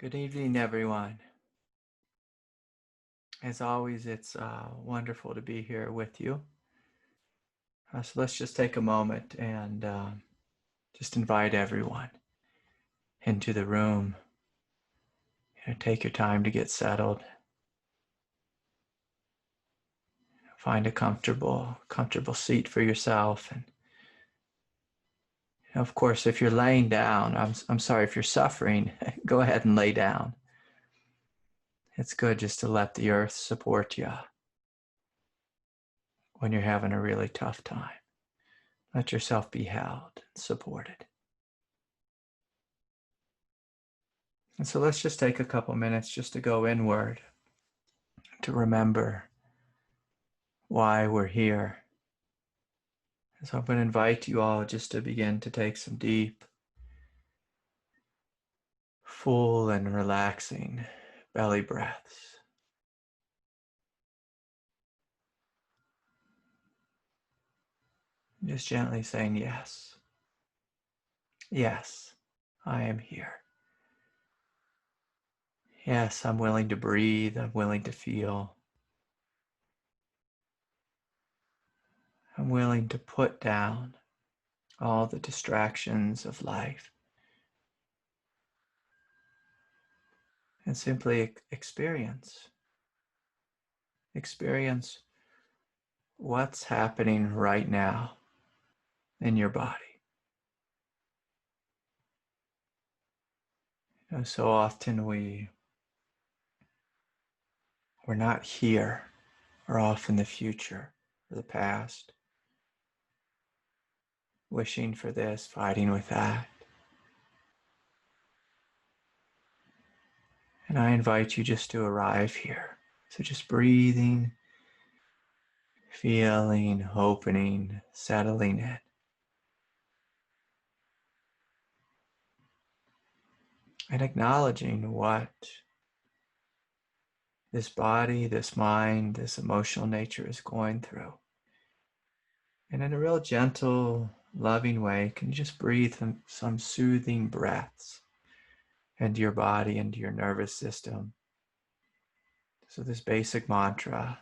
Good evening, everyone. As always, it's wonderful to be here with you. So let's just take a moment and just invite everyone into the room. Take your time to get settled. Find a comfortable seat for yourself. And of course, if you're laying down, I'm sorry, if you're suffering, go ahead and lay down. It's good just to let the earth support you when you're having a really tough time. Let yourself be held and supported. And so let's just take a couple minutes just to go inward, to remember why we're here. And so I'm going to invite you all just to begin to take some deep, full and relaxing belly breaths. Just gently saying, yes. Yes, I am here. Yes, I'm willing to breathe. I'm willing to feel. I'm willing to put down all the distractions of life and simply experience what's happening right now in your body. So often we're not here. We're off in the future or the past, wishing for this, fighting with that. And I invite you just to arrive here. So just breathing, feeling, opening, settling in. And acknowledging what this body, this mind, this emotional nature is going through. And in a real gentle, loving way, can you just breathe some soothing breaths into your body, into your nervous system. So this basic mantra,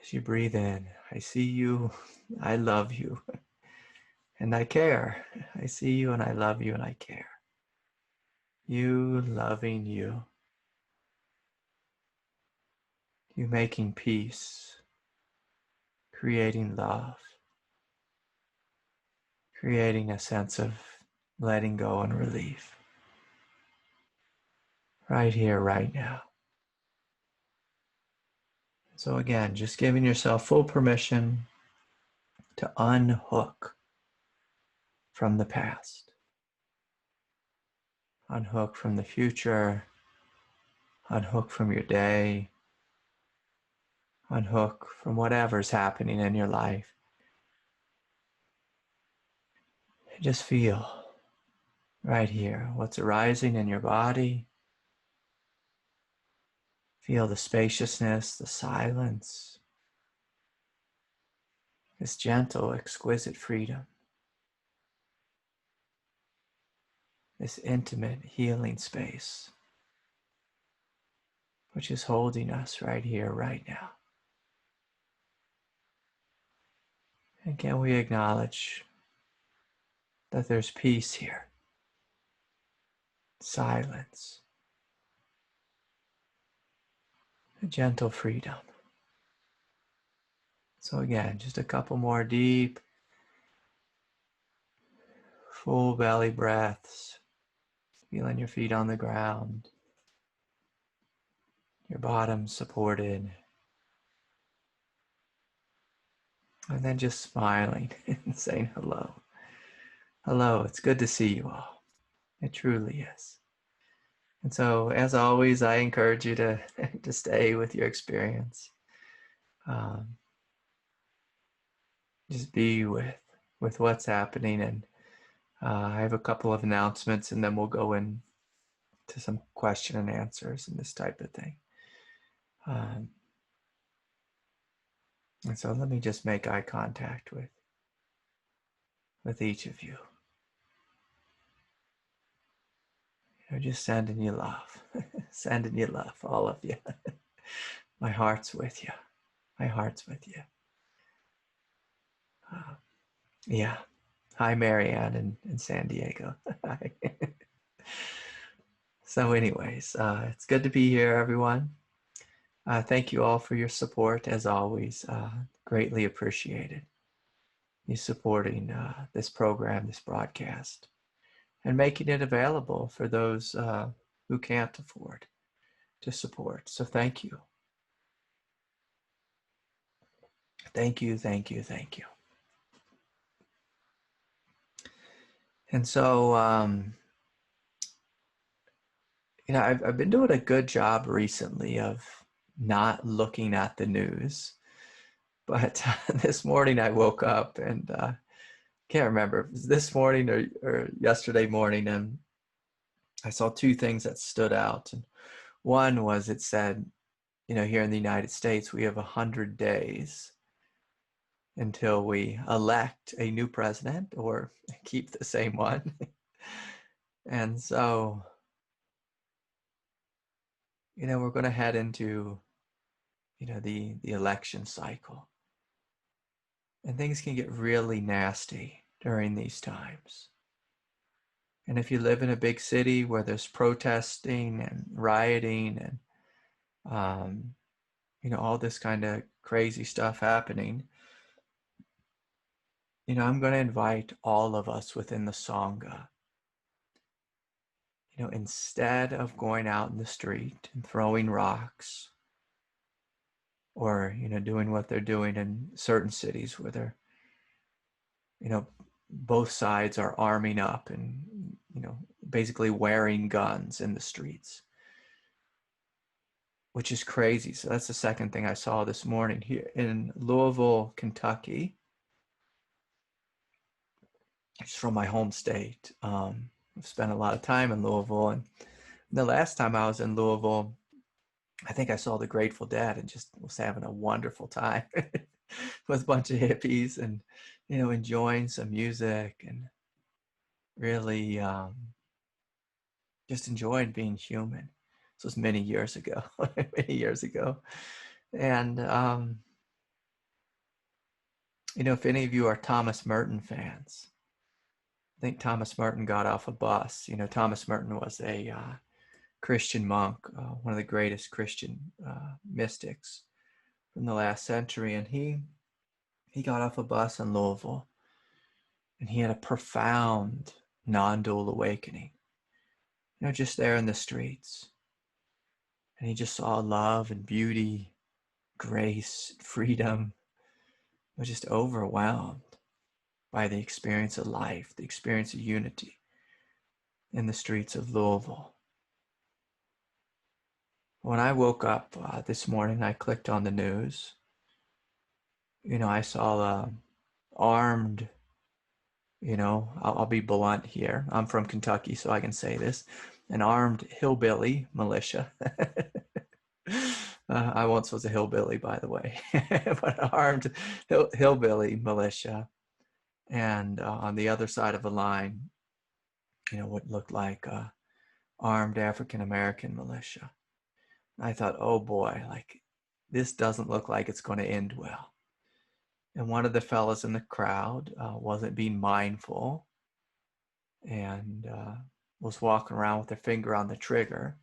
as you breathe in, I see you, I love you, and I care. I see you and I love you and I care. You loving you. You making peace, creating love, creating a sense of letting go and relief. Right here, right now. So again, just giving yourself full permission to unhook from the past. Unhook from the future. Unhook from your day. Unhook from whatever's happening in your life. Just feel right here what's arising in your body. Feel the spaciousness, the silence, this gentle, exquisite freedom, this intimate healing space, which is holding us right here, right now. And can we acknowledge that there's peace here, silence, a gentle freedom. So again, just a couple more deep, full belly breaths, feeling your feet on the ground, your bottom supported, and then just smiling and saying hello. Hello, it's good to see you all. It truly is. And so, as always, I encourage you to stay with your experience. Just be with what's happening. And I have a couple of announcements, and then we'll go into some question and answers and this type of thing. And so let me just make eye contact with each of you. Just sending you love. Sending you love, all of you. My heart's with you. My heart's with you. Yeah. Hi, Marianne in San Diego. Hi. So anyways, it's good to be here, everyone. Thank you all for your support, as always. Greatly appreciated you supporting this program, this broadcast, and making it available for those who can't afford to support. So thank you. Thank you, thank you, thank you. And so, I've been doing a good job recently of not looking at the news. But this morning I woke up and can't remember if it was this morning or yesterday morning, and I saw two things that stood out. And one was, it said, here in the United States, we have 100 days until we elect a new president or keep the same one. And so, we're going to head into, the election cycle. And things can get really nasty during these times. And if you live in a big city where there's protesting and rioting and, all this kind of crazy stuff happening, I'm going to invite all of us within the Sangha, instead of going out in the street and throwing rocks or, doing what they're doing in certain cities where they're, both sides are arming up and, basically wearing guns in the streets, which is crazy. So that's the second thing I saw this morning here in Louisville, Kentucky. It's from my home state. I've spent a lot of time in Louisville, and the last time I was in Louisville, I think I saw the Grateful Dead and just was having a wonderful time with a bunch of hippies and, enjoying some music and really just enjoying being human. This was many years ago, many years ago. And, if any of you are Thomas Merton fans, I think Thomas Merton got off a bus. Thomas Merton was a Christian monk, one of the greatest Christian mystics from the last century. And he got off a bus in Louisville, and he had a profound non-dual awakening, just there in the streets. And he just saw love and beauty, grace, freedom. He was just overwhelmed by the experience of life, the experience of unity in the streets of Louisville. When I woke up this morning, I clicked on the news. I saw armed, I'll be blunt here. I'm from Kentucky, so I can say this. An armed hillbilly militia. I once was a hillbilly, by the way, but an armed hillbilly militia. And on the other side of the line, what looked like armed African-American militia. I thought, oh boy, this doesn't look like it's going to end well. And one of the fellas in the crowd wasn't being mindful and was walking around with their finger on the trigger.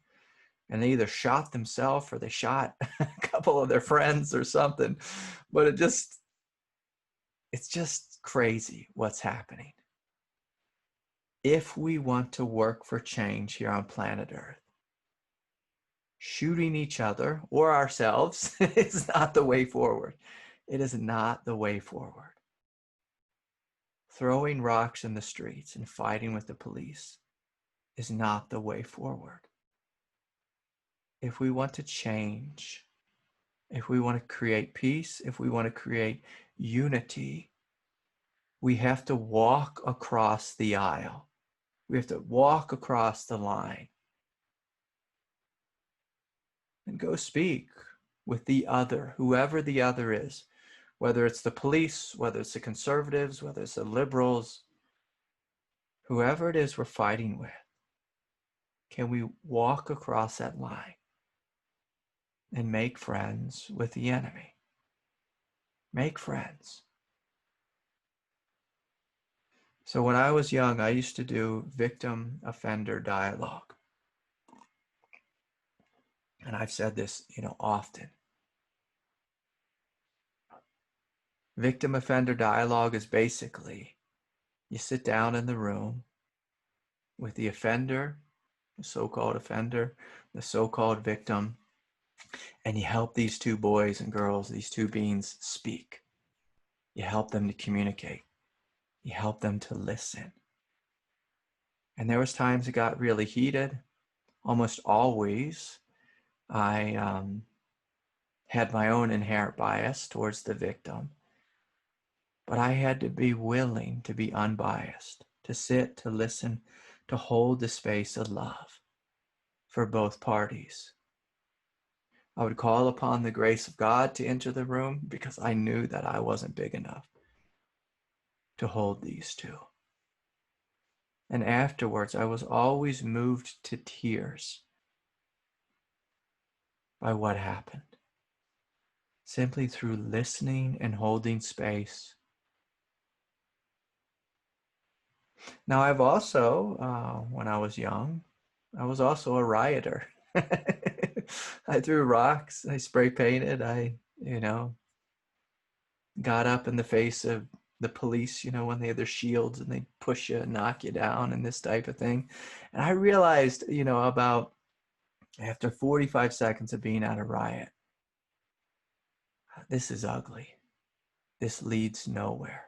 And they either shot themselves or they shot a couple of their friends or something. But it's just crazy what's happening. If we want to work for change here on planet Earth, shooting each other or ourselves is not the way forward. It is not the way forward. Throwing rocks in the streets and fighting with the police is not the way forward. If we want to change, if we want to create peace, if we want to create unity, we have to walk across the aisle. We have to walk across the line and go speak with the other, whoever the other is, whether it's the police, whether it's the conservatives, whether it's the liberals, whoever it is we're fighting with. can we walk across that line and make friends with the enemy? Make friends. So when I was young, I used to do victim-offender dialogue. And I've said this, often. Victim-offender dialogue is basically, you sit down in the room with the offender, the so-called offender, the so-called victim, and you help these two boys and girls, these two beings speak. You help them to communicate. You help them to listen. And there was times it got really heated. Almost always, I had my own inherent bias towards the victim. But I had to be willing to be unbiased, to sit, to listen, to hold the space of love for both parties. I would call upon the grace of God to enter the room because I knew that I wasn't big enough to hold these two. And afterwards, I was always moved to tears by what happened. Simply through listening and holding space. Now, I've also, when I was young, I was also a rioter. I threw rocks, I spray painted, I got up in the face of the police, when they had their shields and they push you and knock you down and this type of thing. And I realized, about after 45 seconds of being at a riot, this is ugly. This leads nowhere.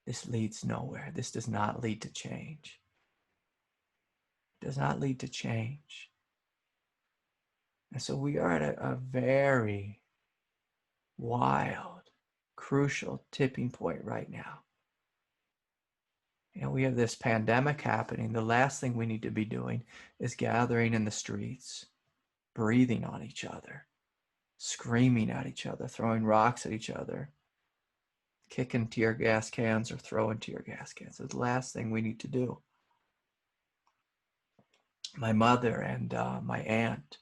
This leads nowhere. This does not lead to change. It does not lead to change. And so we are at a very wild, crucial tipping point right now. We have this pandemic happening. The last thing we need to be doing is gathering in the streets, breathing on each other, screaming at each other, throwing rocks at each other, kicking tear gas cans or throwing tear gas cans. It's the last thing we need to do. My mother and my aunt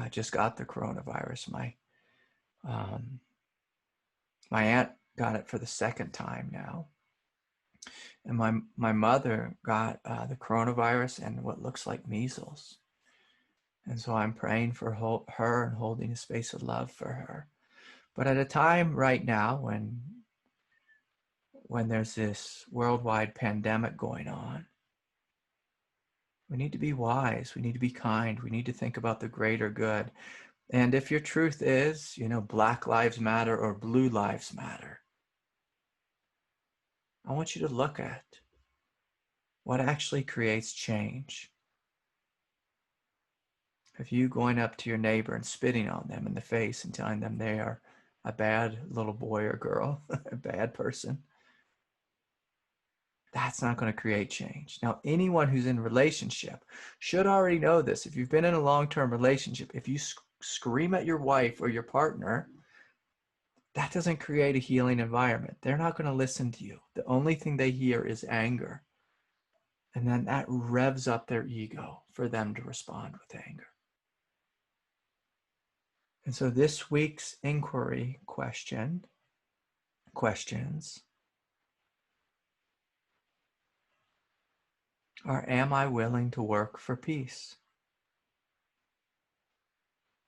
just got the coronavirus. My aunt got it for the second time now. And my mother got the coronavirus and what looks like measles. And so I'm praying for her and holding a space of love for her. But at a time right now when there's this worldwide pandemic going on, we need to be wise. We need to be kind. We need to think about the greater good. And if your truth is, Black Lives Matter or Blue Lives Matter, I want you to look at what actually creates change. If you going up to your neighbor and spitting on them in the face and telling them they are a bad little boy or girl, a bad person, that's not going to create change. Now, anyone who's in a relationship should already know this. If you've been in a long-term relationship, if you scream at your wife or your partner, that doesn't create a healing environment. They're not going to listen to you. The only thing they hear is anger. And then that revs up their ego for them to respond with anger. And so this week's inquiry questions are, am I willing to work for peace?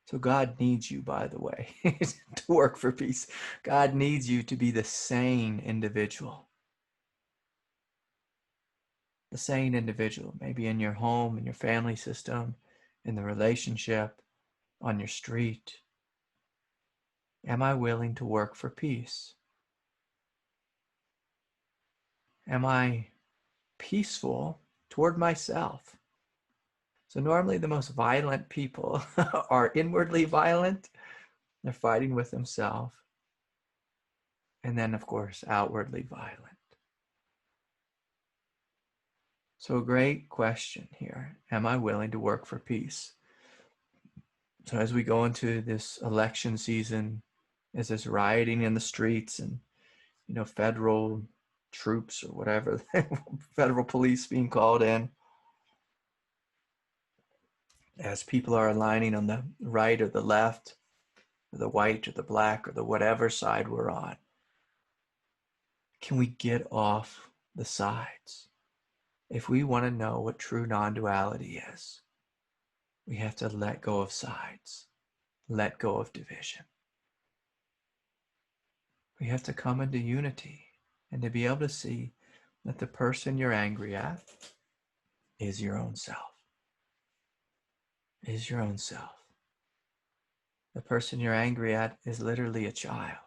So God needs you, by the way, to work for peace. God needs you to be the sane individual. The sane individual, maybe in your home, in your family system, in the relationship, on your street. Am I willing to work for peace? Am I peaceful toward myself? So normally the most violent people are inwardly violent. They're fighting with themselves. And then, of course, outwardly violent. So a great question here. Am I willing to work for peace? So as we go into this election season, as there's rioting in the streets and, federal troops or whatever, federal police being called in, as people are aligning on the right or the left, or the white or the black or the whatever side we're on, can we get off the sides? If we want to know what true non-duality is, we have to let go of sides, let go of division. We have to come into unity and to be able to see that the person you're angry at is your own self, is your own self. The person you're angry at is literally a child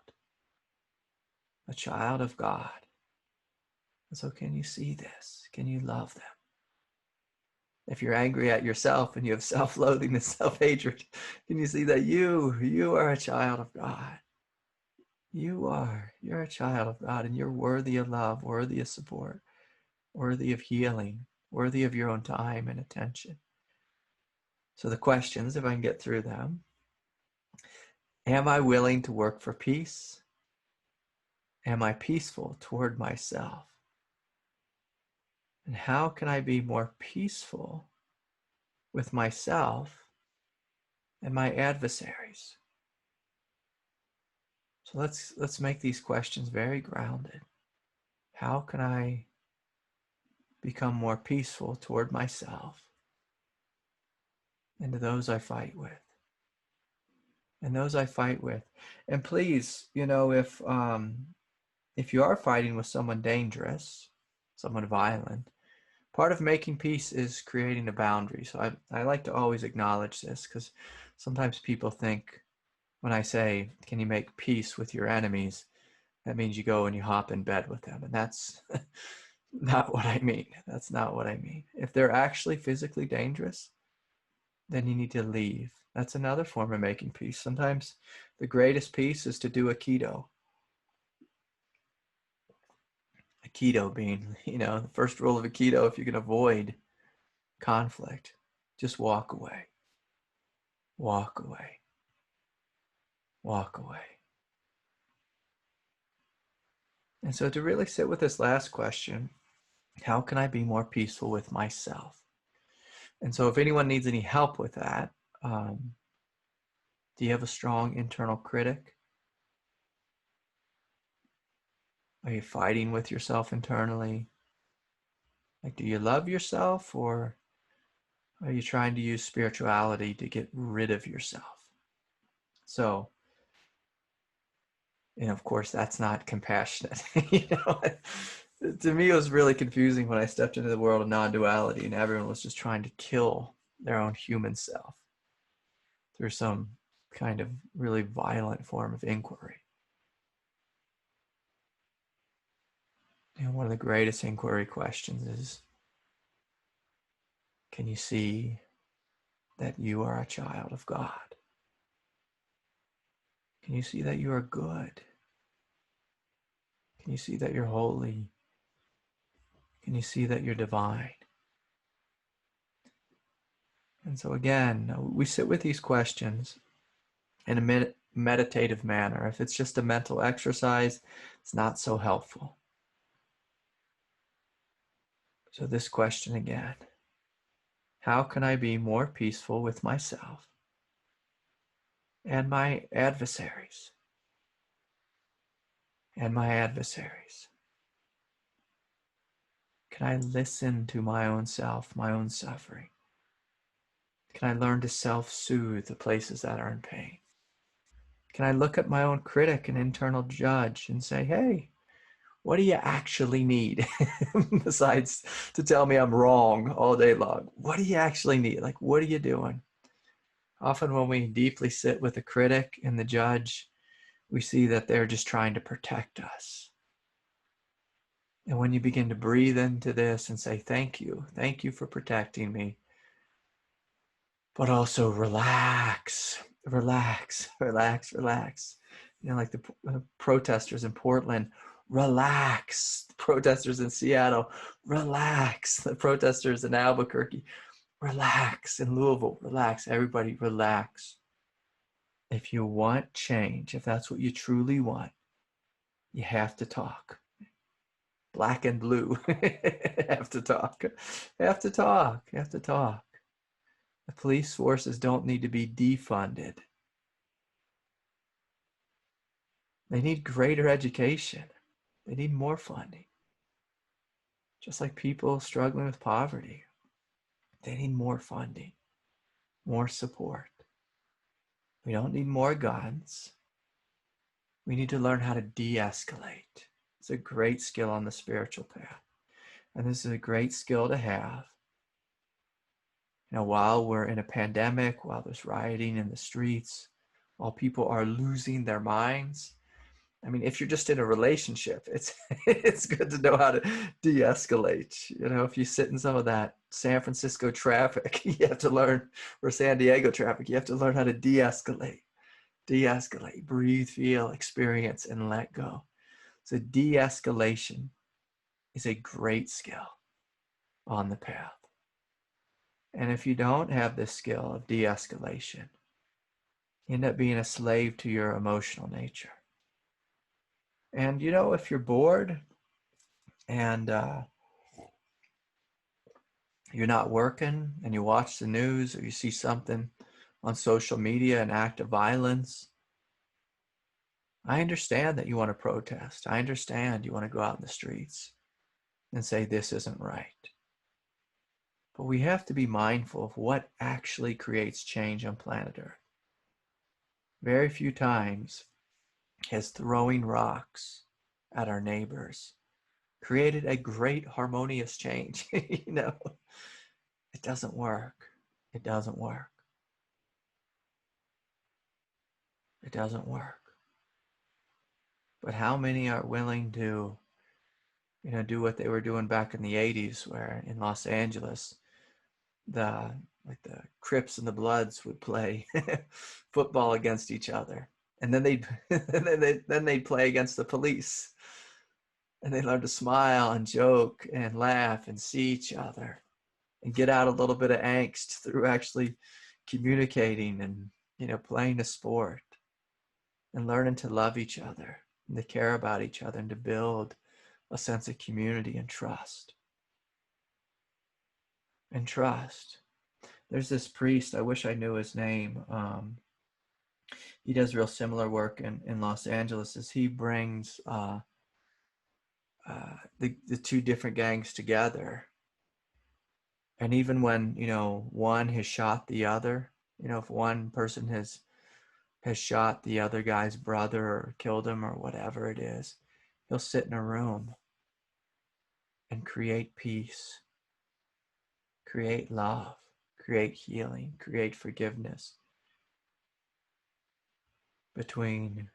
of God. And so can you see this? Can you love them? If you're angry at yourself and you have self-loathing and self-hatred, can you see that you are a child of God? You're a child of God, and you're worthy of love, worthy of support, worthy of healing, worthy of your own time and attention. So the questions, if I can get through them: am I willing to work for peace? Am I peaceful toward myself? And how can I be more peaceful with myself and my adversaries? So let's make these questions very grounded. How can I become more peaceful toward myself and to those I fight with? And those I fight with. And please, if you are fighting with someone dangerous, someone violent, part of making peace is creating a boundary. So I like to always acknowledge this, because sometimes people think when I say, can you make peace with your enemies, that means you go and you hop in bed with them. And that's not what I mean. That's not what I mean. If they're actually physically dangerous, then you need to leave. That's another form of making peace. Sometimes the greatest peace is to do a keto. A keto being, the first rule of a keto, if you can avoid conflict, just walk away. Walk away. Walk away. And so to really sit with this last question, how can I be more peaceful with myself? And so if anyone needs any help with that, do you have a strong internal critic? Are you fighting with yourself internally? Like, do you love yourself, or are you trying to use spirituality to get rid of yourself? So, and of course, that's not compassionate. To me, it was really confusing when I stepped into the world of non-duality and everyone was just trying to kill their own human self through some kind of really violent form of inquiry. One of the greatest inquiry questions is, can you see that you are a child of God? Can you see that you are good? Can you see that you're holy? Can you see that you're divine? And so again, we sit with these questions in a meditative manner. If it's just a mental exercise, it's not so helpful. So this question again: how can I be more peaceful with myself and my adversaries? And my adversaries. Can I listen to my own self, my own suffering? Can I learn to self-soothe the places that are in pain? Can I look at my own critic and internal judge and say, hey, what do you actually need? Besides to tell me I'm wrong all day long. What do you actually need? Like, what are you doing? Often when we deeply sit with the critic and the judge, we see that they're just trying to protect us. And when you begin to breathe into this and say, thank you for protecting me, but also relax. Like the protesters in Portland, relax. The protesters in Seattle, relax. The protesters in Albuquerque, relax. In Louisville, relax. Everybody relax. If you want change, if that's what you truly want, you have to talk. Black and blue have to talk. The police forces don't need to be defunded. They need greater education. They need more funding. Just like people struggling with poverty, they need more funding, more support. We don't need more guns. We need to learn how to de-escalate. It's a great skill on the spiritual path. And this is a great skill to have. While we're in a pandemic, while there's rioting in the streets, while people are losing their minds, I mean, if you're just in a relationship, it's good to know how to de-escalate. If you sit in some of that San Francisco traffic, you have to learn, or San Diego traffic, you have to learn how to de-escalate. De-escalate, breathe, feel, experience, and let go. So de-escalation is a great skill on the path. And if you don't have this skill of de-escalation, you end up being a slave to your emotional nature. And if you're bored and you're not working and you watch the news or you see something on social media, an act of violence, I understand that you want to protest. I understand you want to go out in the streets and say this isn't right. But we have to be mindful of what actually creates change on planet Earth. Very few times has throwing rocks at our neighbors created a great harmonious change. It doesn't work. It doesn't work. It doesn't work. But how many are willing to, do what they were doing back in the 80s, where in Los Angeles, the Crips and the Bloods would play football against each other, and then they'd play against the police, and they learn to smile and joke and laugh and see each other and get out a little bit of angst through actually communicating and playing a sport and learning to love each other and to care about each other and to build a sense of community and trust. And trust. There's this priest, I wish I knew his name. He does real similar work in Los Angeles, as he brings the two different gangs together. And even when, one has shot the other, if one person has shot the other guy's brother or killed him or whatever it is, he'll sit in a room and create peace, create love, create healing, create forgiveness between,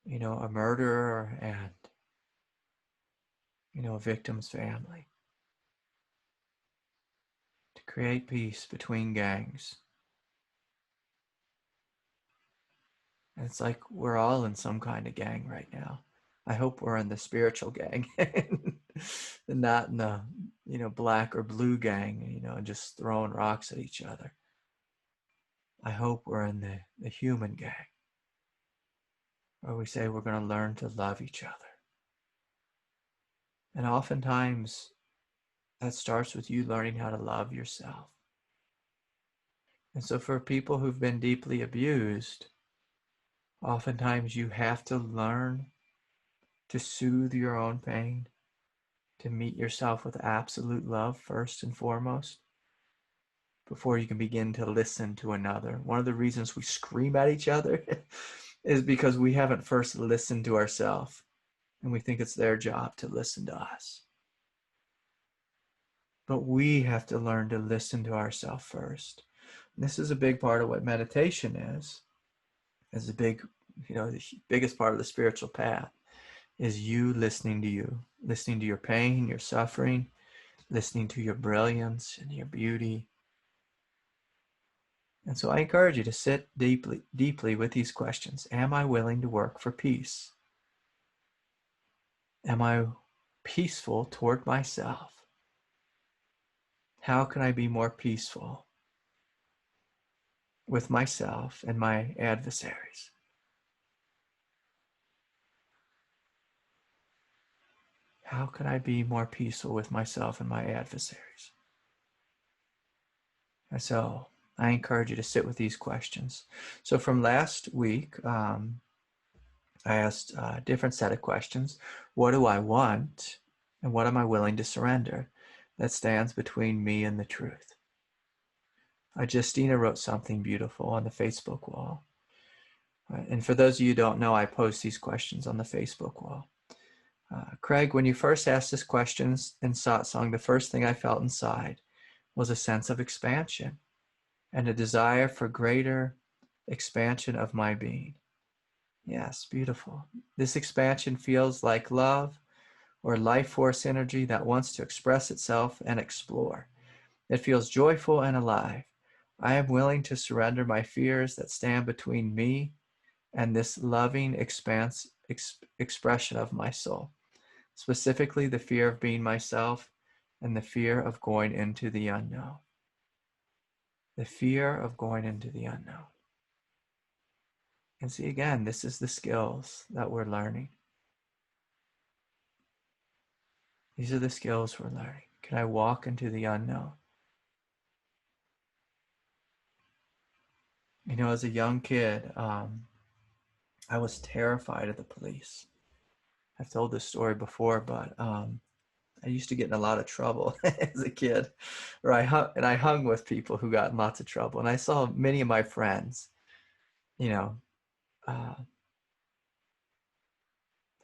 a murderer and, a victim's family. To create peace between gangs. And it's like we're all in some kind of gang right now. I hope we're in the spiritual gang and not in the, black or blue gang, and just throwing rocks at each other. I hope we're in the human gang, where we say we're going to learn to love each other. And oftentimes that starts with you learning how to love yourself. And so for people who've been deeply abused, oftentimes you have to learn to soothe your own pain, to meet yourself with absolute love first and foremost, before you can begin to listen to another. One of the reasons we scream at each other is because we haven't first listened to ourselves, and we think it's their job to listen to us. But we have to learn to listen to ourselves first. And this is a big part of what meditation is a big, the biggest part of the spiritual path is you listening to your pain, your suffering, listening to your brilliance and your beauty. And so I encourage you to sit deeply with these questions. Am I willing to work for peace? Am I peaceful toward myself? How can I be more peaceful with myself and my adversaries? How can I be more peaceful with myself and my adversaries? And so I encourage you to sit with these questions. So from last week, I asked a different set of questions. What do I want? And what am I willing to surrender that stands between me and the truth? Justina wrote something beautiful on the Facebook wall. And for those of you who don't know, I post these questions on the Facebook wall. Craig, when you first asked this questions in satsang, the first thing I felt inside was a sense of expansion and a desire for greater expansion of my being. Yes, beautiful. This expansion feels like love or life force energy that wants to express itself and explore. It feels joyful and alive. I am willing to surrender my fears that stand between me and this loving expression of my soul, specifically the fear of being myself and the fear of going into the unknown. The fear of going into the unknown. And see, again, this is the skills that we're learning. These are the skills we're learning. Can I walk into the unknown? You know, as a young kid, I was terrified of the police. I've told this story before, but I used to get in a lot of trouble as a kid, or I hung with people who got in lots of trouble, and I saw many of my friends, you know, how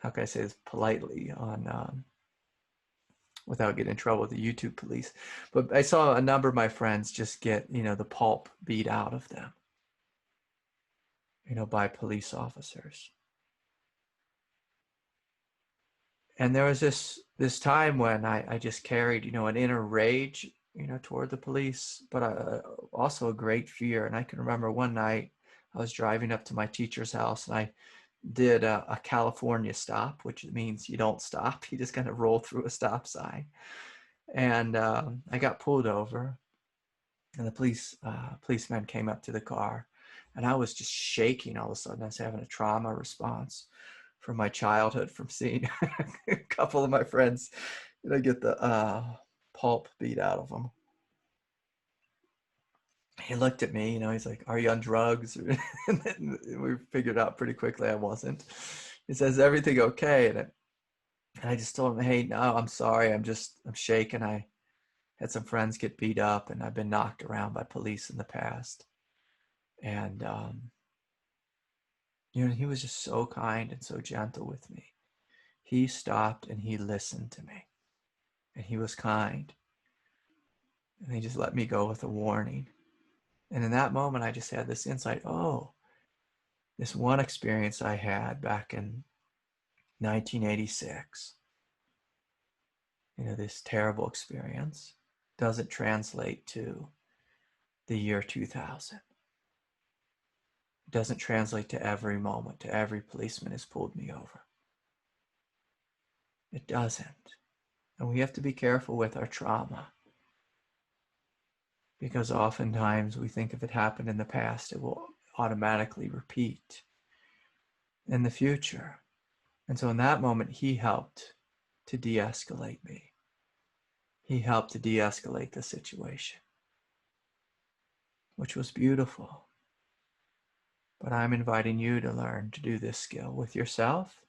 can I say this politely on without getting in trouble with the YouTube police, but I saw a number of my friends just get, you know, the pulp beat out of them, you know, by police officers. And there was this time when I just carried, you know, an inner rage, you know, toward the police, but also a great fear. And I can remember one night I was driving up to my teacher's house, and I did a California stop, which means you don't stop. You just kind of roll through a stop sign. And I got pulled over, and the policeman came up to the car, and I was just shaking all of a sudden. I was having a trauma response from my childhood, from seeing a couple of my friends, you know, get the pulp beat out of them. He looked at me, you know, he's like, "Are you on drugs?" And then we figured out pretty quickly I wasn't. He says, "Everything okay?" And I just told him, "Hey, no, I'm sorry. I'm shaking. I had some friends get beat up, and I've been knocked around by police in the past." And, you know, he was just so kind and so gentle with me. He stopped and he listened to me, and he was kind, and he just let me go with a warning. And in that moment, I just had this insight, oh, this one experience I had back in 1986, you know, this terrible experience doesn't translate to the year 2000. It doesn't translate to every moment, to every policeman who's pulled me over. It doesn't. And we have to be careful with our trauma, because oftentimes we think if it happened in the past, it will automatically repeat in the future. And so in that moment, he helped to de-escalate me. He helped to de-escalate the situation, which was beautiful. But I'm inviting you to learn to do this skill with yourself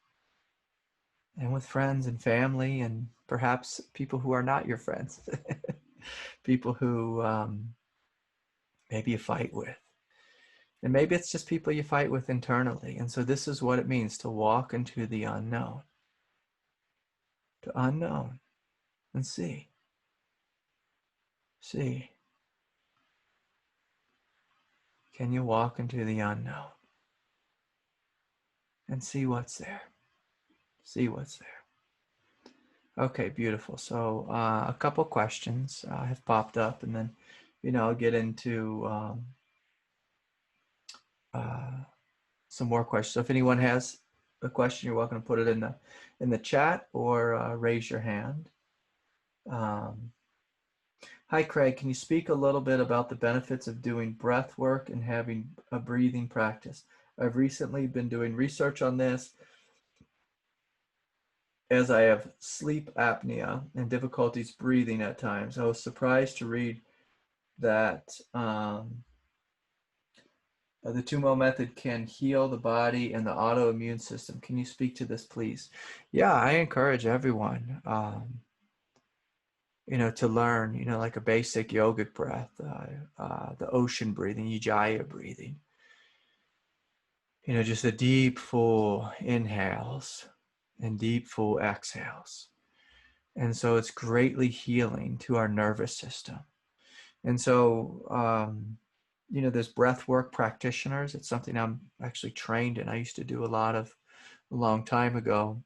and with friends and family, and perhaps people who are not your friends, people who maybe you fight with. And maybe it's just people you fight with internally. And so this is what it means to walk into the unknown. To unknown and see. See. Can you walk into the unknown and see what's there? See what's there. Okay, beautiful. So a couple questions have popped up, and then, you know, I'll get into some more questions. So if anyone has a question, you're welcome to put it in the chat or raise your hand. Hi, Craig. Can you speak a little bit about the benefits of doing breath work and having a breathing practice? I've recently been doing research on this, as I have sleep apnea and difficulties breathing at times. I was surprised to read that the Tumo method can heal the body and the autoimmune system. Can you speak to this, please? Yeah, I encourage everyone, to learn, like a basic yogic breath, the ocean breathing, Ujjayi breathing. Just the deep, full inhales and deep, full exhales. And so it's greatly healing to our nervous system. And so, there's breath work practitioners. It's something I'm actually trained in. I used to do a lot of a long time ago.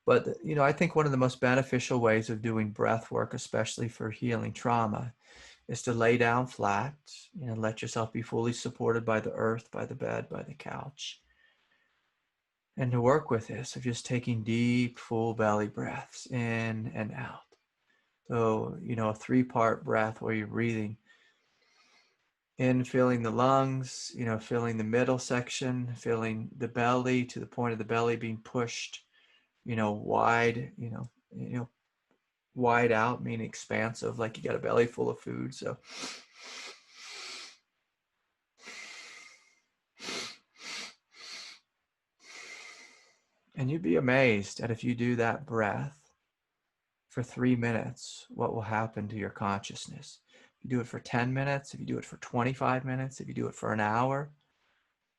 But, I think one of the most beneficial ways of doing breath work, especially for healing trauma, is to lay down flat, let yourself be fully supported by the earth, by the bed, by the couch. And to work with this of just taking deep, full belly breaths in and out. So, a 3-part breath where you're breathing in, filling the lungs, filling the middle section, filling the belly to the point of the belly being pushed, wide, wide out, meaning expansive, like you got a belly full of food. So and you'd be amazed at if you do that breath for 3 minutes, what will happen to your consciousness. If you do it for 10 minutes, if you do it for 25 minutes, if you do it for an hour,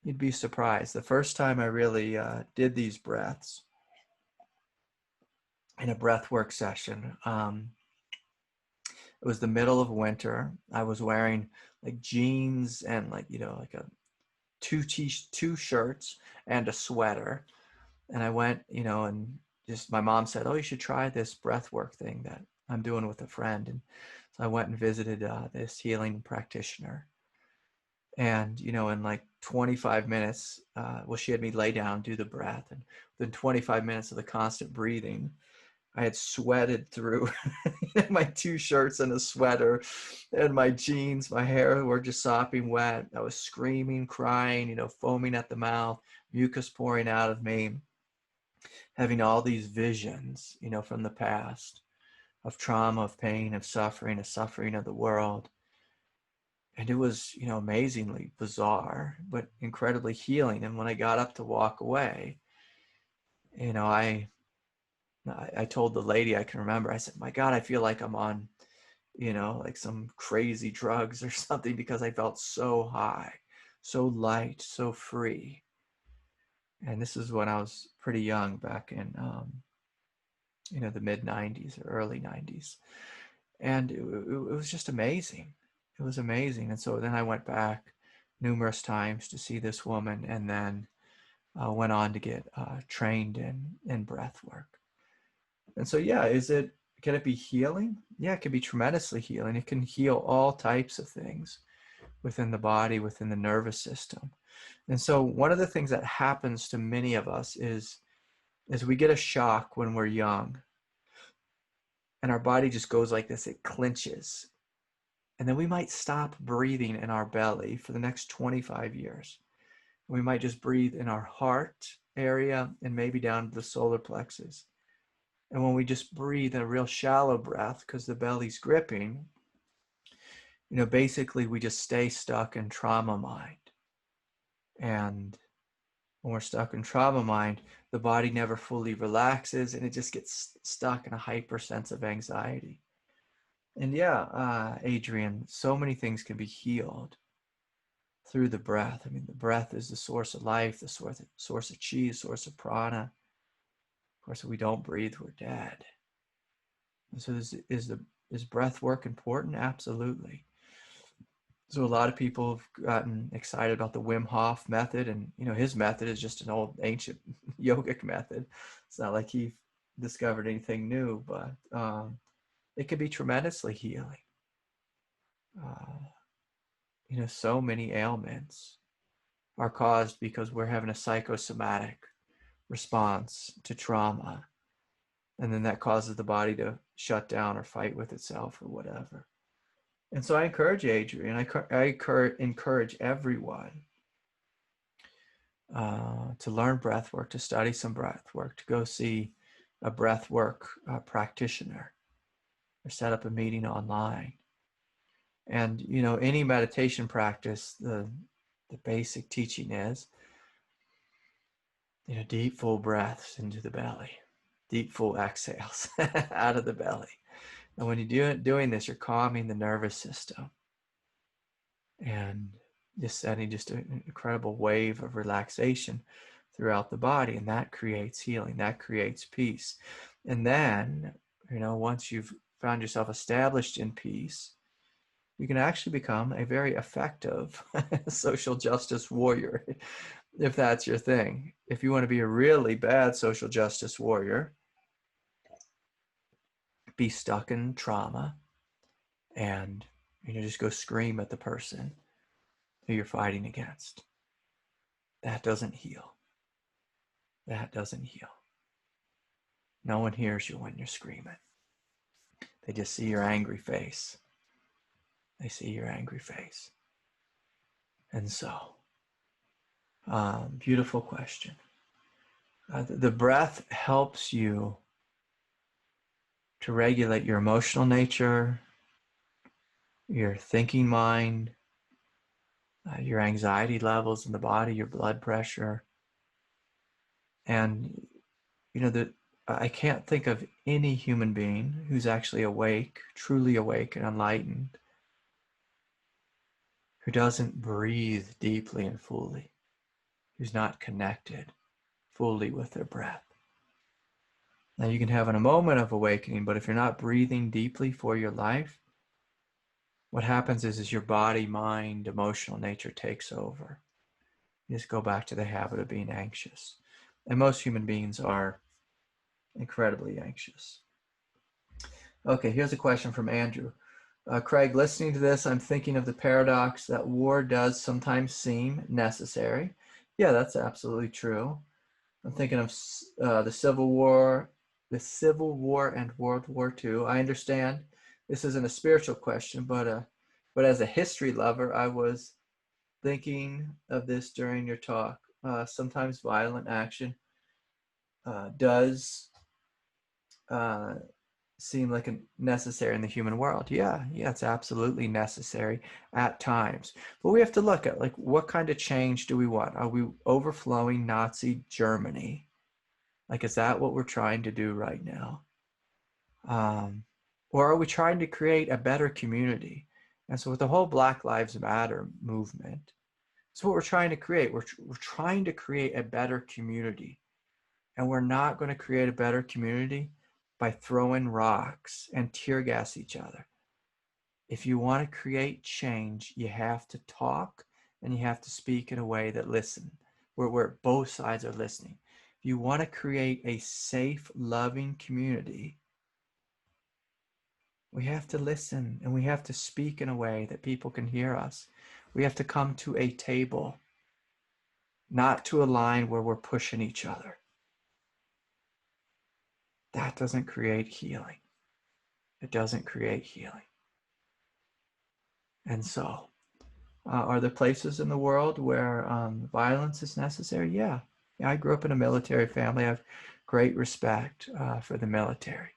you'd be surprised. The first time I really did these breaths in a breath work session, it was the middle of winter. I was wearing like jeans and like a two shirts and a sweater. And I went, and just my mom said, "Oh, you should try this breath work thing that I'm doing with a friend." And so I went and visited this healing practitioner. And, in like 25 minutes, she had me lay down, do the breath. And within 25 minutes of the constant breathing, I had sweated through my 2 shirts and a sweater and my jeans. My hair were just sopping wet. I was screaming, crying, foaming at the mouth, mucus pouring out of me, having all these visions, from the past of trauma, of pain, of suffering of the world. And it was, amazingly bizarre, but incredibly healing. And when I got up to walk away, I told the lady, I can remember, I said, "My God, I feel like I'm on, like some crazy drugs or something," because I felt so high, so light, so free. And this is when I was pretty young, back in, the mid 90s or early 90s. And it was just amazing. It was amazing. And so then I went back numerous times to see this woman, and then went on to get trained in breath work. And so, yeah, can it be healing? Yeah, it can be tremendously healing. It can heal all types of things within the body, within the nervous system. And so one of the things that happens to many of us is we get a shock when we're young, and our body just goes like this. It clenches. And then we might stop breathing in our belly for the next 25 years. We might just breathe in our heart area and maybe down to the solar plexus. And when we just breathe in a real shallow breath, because the belly's gripping, basically we just stay stuck in trauma mind. And when we're stuck in trauma mind, the body never fully relaxes, and it just gets stuck in a hyper sense of anxiety. And yeah, Adrian, so many things can be healed through the breath. I mean, the breath is the source of life, the source of chi, source of prana. Of course, if we don't breathe, we're dead. And so is breath work important? Absolutely. So a lot of people have gotten excited about the Wim Hof method, and his method is just an old ancient yogic method. It's not like he discovered anything new, but it can be tremendously healing. So many ailments are caused because we're having a psychosomatic response to trauma, and then that causes the body to shut down or fight with itself or whatever. And so I encourage Adrian, I encourage everyone to learn breath work, to study some breath work, to go see a breath work practitioner, or set up a meeting online. And, you know, any meditation practice, the basic teaching is, you know, deep, full breaths into the belly, deep, full exhales out of the belly. And when you're doing this, you're calming the nervous system and just sending just an incredible wave of relaxation throughout the body. And that creates healing, that creates peace. And then, you know, once you've found yourself established in peace, you can actually become a very effective social justice warrior, if that's your thing. If you want to be a really bad social justice warrior, be stuck in trauma and, you know, just go scream at the person who you're fighting against. That doesn't heal. That doesn't heal. No one hears you when you're screaming. They just see your angry face. They see your angry face. And so, beautiful question. The breath helps you to regulate your emotional nature, your thinking mind, your anxiety levels in the body, your blood pressure. And, you know, I can't think of any human being who's actually awake, truly awake and enlightened, who doesn't breathe deeply and fully, who's not connected fully with their breath. Now you can have a moment of awakening, but if you're not breathing deeply for your life, what happens is your body, mind, emotional nature takes over. You just go back to the habit of being anxious. And most human beings are incredibly anxious. Okay, here's a question from Andrew. Craig, listening to this, I'm thinking of the paradox that war does sometimes seem necessary. Yeah, that's absolutely true. I'm thinking of the Civil War and World War II. I understand this isn't a spiritual question, but as a history lover, I was thinking of this during your talk. Sometimes violent action does seem like necessary in the human world. Yeah, it's absolutely necessary at times. But we have to look at, like, what kind of change do we want? Are we overflowing Nazi Germany? Like, is that what we're trying to do right now? Or are we trying to create a better community? And so with the whole Black Lives Matter movement, it's what we're trying to create. We're trying to create a better community. And we're not going to create a better community by throwing rocks and tear gas each other. If you want to create change, you have to talk and you have to speak in a way that where both sides are listening. If you want to create a safe, loving community, we have to listen and we have to speak in a way that people can hear us. We have to come to a table, not to a line where we're pushing each other. That doesn't create healing. It doesn't create healing. And so, are there places in the world where violence is necessary? Yeah. I grew up in a military family. I have great respect for the military.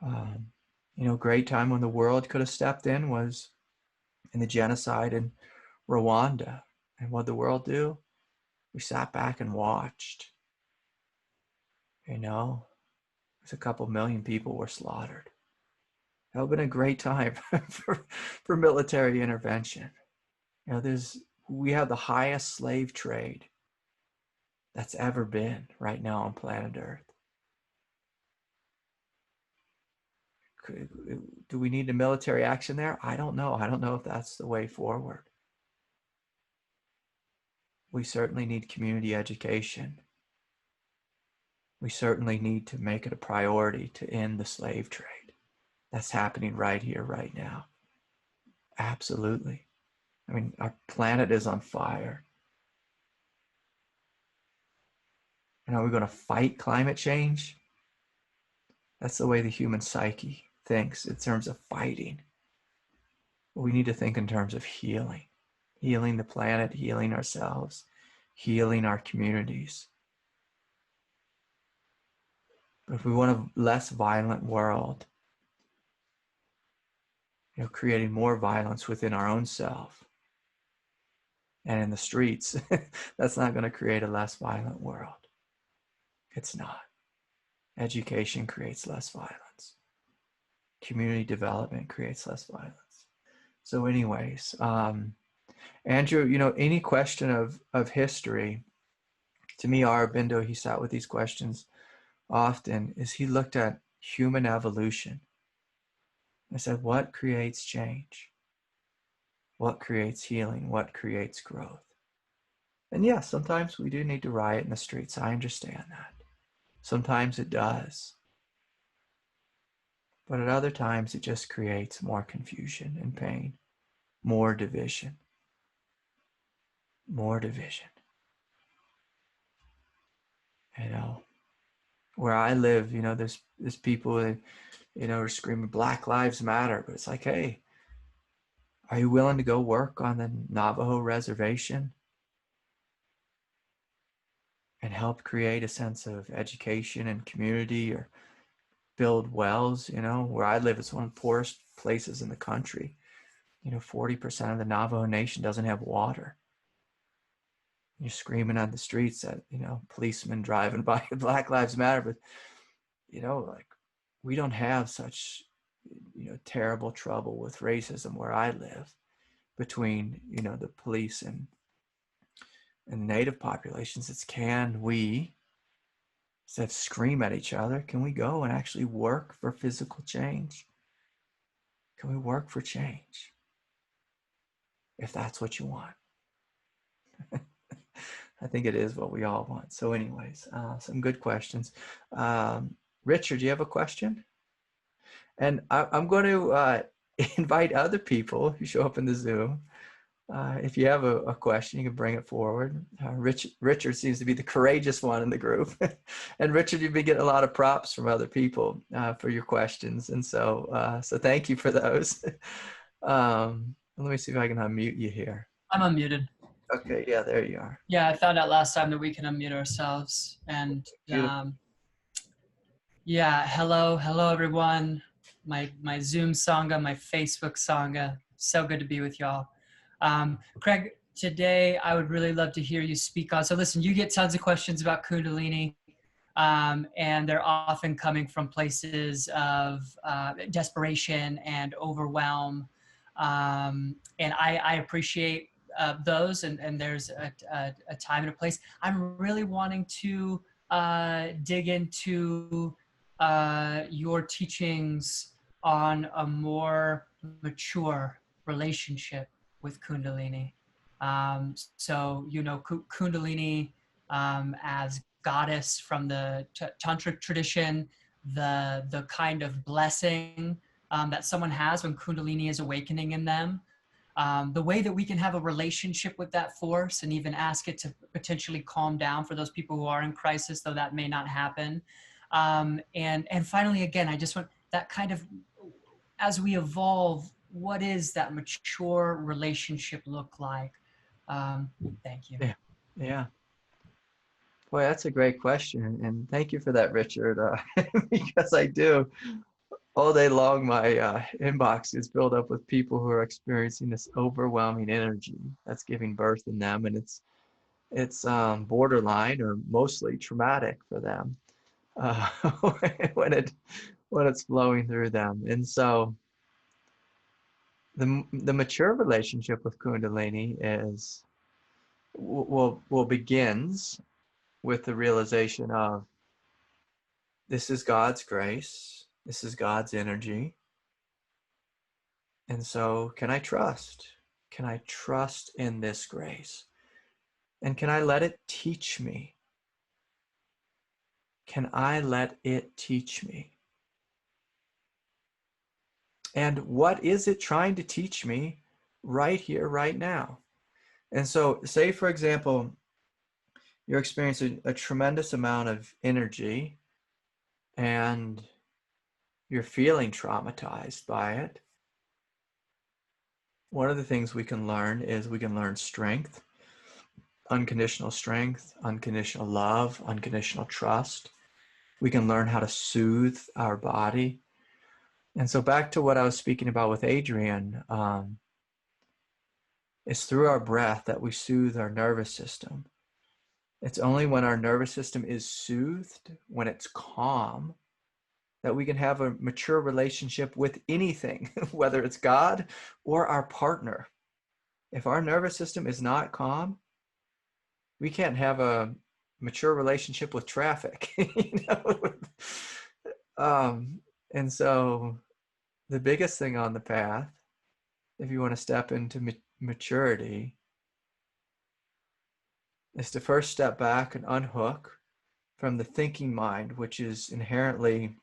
You know, great time when the world could have stepped in was in the genocide in Rwanda. And what did the world do? We sat back and watched. You know, there's a couple million people were slaughtered. That would have been a great time for military intervention. You know, we have the highest slave trade that's ever been right now on planet Earth. Do we need a military action there? I don't know. I don't know if that's the way forward. We certainly need community education. We certainly need to make it a priority to end the slave trade. That's happening right here, right now. Absolutely. I mean, our planet is on fire. And are we going to fight climate change? That's the way the human psyche thinks in terms of fighting. But we need to think in terms of healing. Healing the planet, healing ourselves, healing our communities. But if we want a less violent world, creating more violence within our own self and in the streets, that's not going to create a less violent world. It's not. Education creates less violence. Community development creates less violence. So anyways, Andrew, any question of history, to me, Aurobindo, he sat with these questions often, is he looked at human evolution. I said, what creates change? What creates healing? What creates growth? And yes, sometimes we do need to riot in the streets. I understand that. Sometimes it does. But at other times, it just creates more confusion and pain, more division. More division. Where I live, there's people that, are screaming Black Lives Matter, but it's like, hey, are you willing to go work on the Navajo reservation and help create a sense of education and community, or build wells? Where I live, it's one of the poorest places in the country. 40% of the Navajo Nation doesn't have water. You're screaming on the streets at, policemen driving by Black Lives Matter, but, we don't have such, terrible trouble with racism where I live between, the police and native populations. It's, can we, instead of scream at each other, can we go and actually work for physical change? Can we work for change? If that's what you want. I think it is what we all want. So anyways, some good questions. Richard, do you have a question? And I'm going to invite other people who show up in the Zoom. If you have a question, you can bring it forward. Richard seems to be the courageous one in the group. And Richard, you've been getting a lot of props from other people for your questions. And so thank you for those. Let me see if I can unmute you here. I'm unmuted. Okay, yeah, there you are. Yeah, I found out last time that we can unmute ourselves. And yeah, hello everyone. My Zoom Sangha, my Facebook Sangha. So good to be with y'all. Craig, today I would really love to hear you speak on. So listen, you get tons of questions about Kundalini, and they're often coming from places of desperation and overwhelm. And I appreciate those, and there's a time and a place. I'm really wanting to dig into your teachings on a more mature relationship with Kundalini. So, Kundalini as goddess from the tantric tradition, the kind of blessing that someone has when Kundalini is awakening in them. The way that we can have a relationship with that force and even ask it to potentially calm down for those people who are in crisis, though that may not happen. And finally, again, I just want that kind of, as we evolve, what is that mature relationship look like? Thank you. Yeah. Boy, that's a great question. And thank you for that, Richard, because I do. All day long, my inbox is filled up with people who are experiencing this overwhelming energy that's giving birth in them. And it's borderline or mostly traumatic for them when it's flowing through them. And so the mature relationship with Kundalini is, begins with the realization of, this is God's grace, this is God's energy. And so can I trust? Can I trust in this grace? And can I let it teach me? Can I let it teach me? And what is it trying to teach me right here, right now? And so say, for example, you're experiencing a tremendous amount of energy and you're feeling traumatized by it. One of the things we can learn is we can learn strength, unconditional love, unconditional trust. We can learn how to soothe our body. And so back to what I was speaking about with Adrian, it's through our breath that we soothe our nervous system. It's only when our nervous system is soothed, when it's calm, that we can have a mature relationship with anything, whether it's God or our partner. If our nervous system is not calm, we can't have a mature relationship with traffic. You know? And so the biggest thing on the path, if you want to step into maturity, is to first step back and unhook from the thinking mind, which is inherently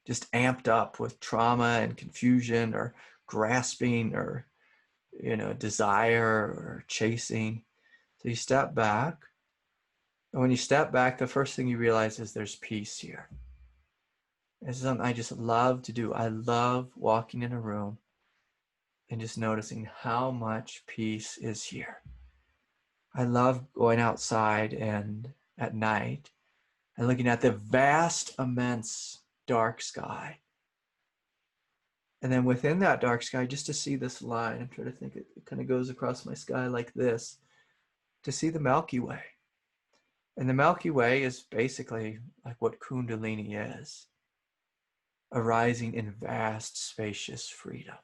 just amped up with trauma and confusion or grasping or, you know, desire or chasing. So you step back, and when you step back, the first thing you realize is there's peace here. It's something I just love to do. I love walking in a room and just noticing how much peace is here. I love going outside and at night and looking at the vast, immense dark sky. And then within that dark sky, just to see this line, I'm trying to think, it kind of goes across my sky like this, to see the Milky Way. And the Milky Way is basically like what Kundalini is, arising in vast, spacious freedom.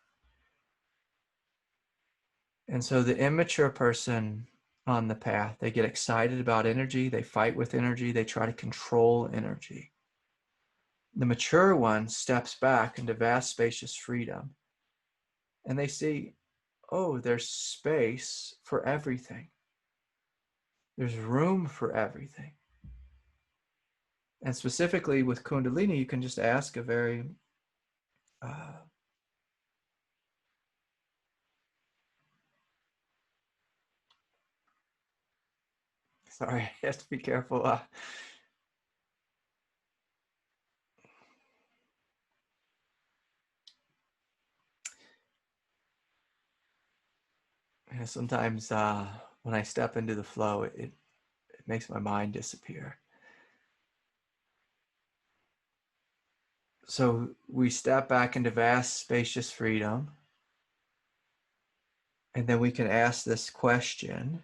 And so the immature person on the path, they get excited about energy, they fight with energy, they try to control energy. The mature one steps back into vast, spacious freedom, and they see, oh, there's space for everything. There's room for everything. And specifically with Kundalini, you can just ask a very sorry, I have to be careful. Sometimes when I step into the flow, it makes my mind disappear. So we step back into vast, spacious freedom, and then we can ask this question: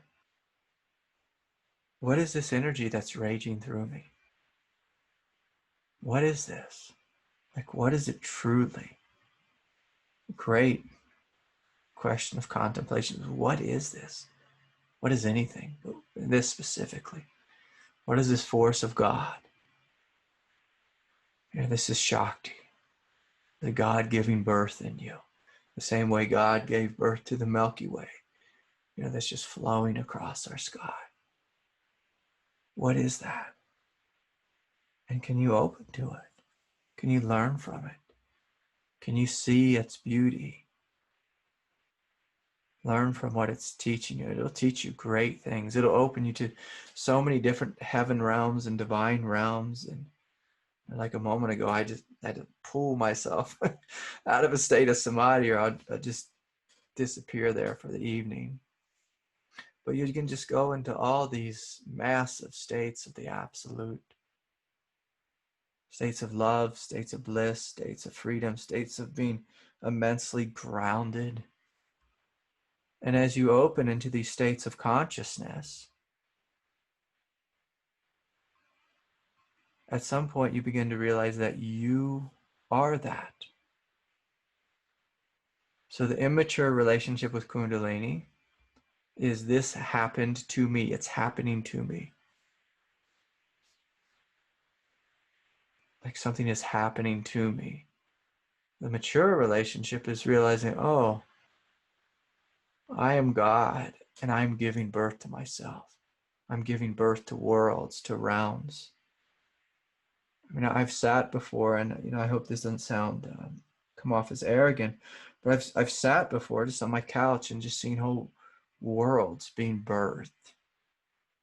what is this energy that's raging through me? What is this? Like, what is it truly? Great question of contemplation. What is this? What is anything? This specifically. What is this force of God? You know, this is Shakti, the God giving birth in you. The same way God gave birth to the Milky Way. You know, that's just flowing across our sky. What is that? And can you open to it? Can you learn from it? Can you see its beauty? Learn from what it's teaching you. It'll teach you great things. It'll open you to so many different heaven realms and divine realms. And like a moment ago, I just had to pull myself out of a state of samadhi, or I'd just disappear there for the evening. But you can just go into all these massive states of the absolute. States of love, states of bliss, states of freedom, states of being immensely grounded. And as you open into these states of consciousness, at some point you begin to realize that you are that. So the immature relationship with Kundalini is this happened to me. It's happening to me. Like something is happening to me. The mature relationship is realizing, oh, I am God and I'm giving birth to myself. I'm giving birth to worlds, to realms. I mean, I've sat before, and you know, I hope this doesn't sound come off as arrogant, but I've sat before just on my couch and just seen whole worlds being birthed,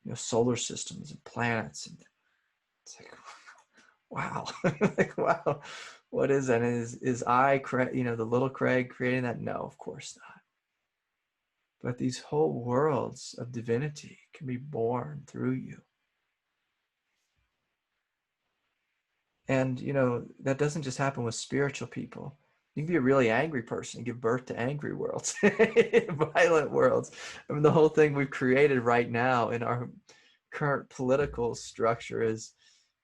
you know, solar systems and planets, and it's like, wow, like wow, what is that? Is I, you know, the little Craig creating that? No, of course not. But these whole worlds of divinity can be born through you. And, that doesn't just happen with spiritual people. You can be a really angry person and give birth to angry worlds, violent worlds. I mean, the whole thing we've created right now in our current political structure is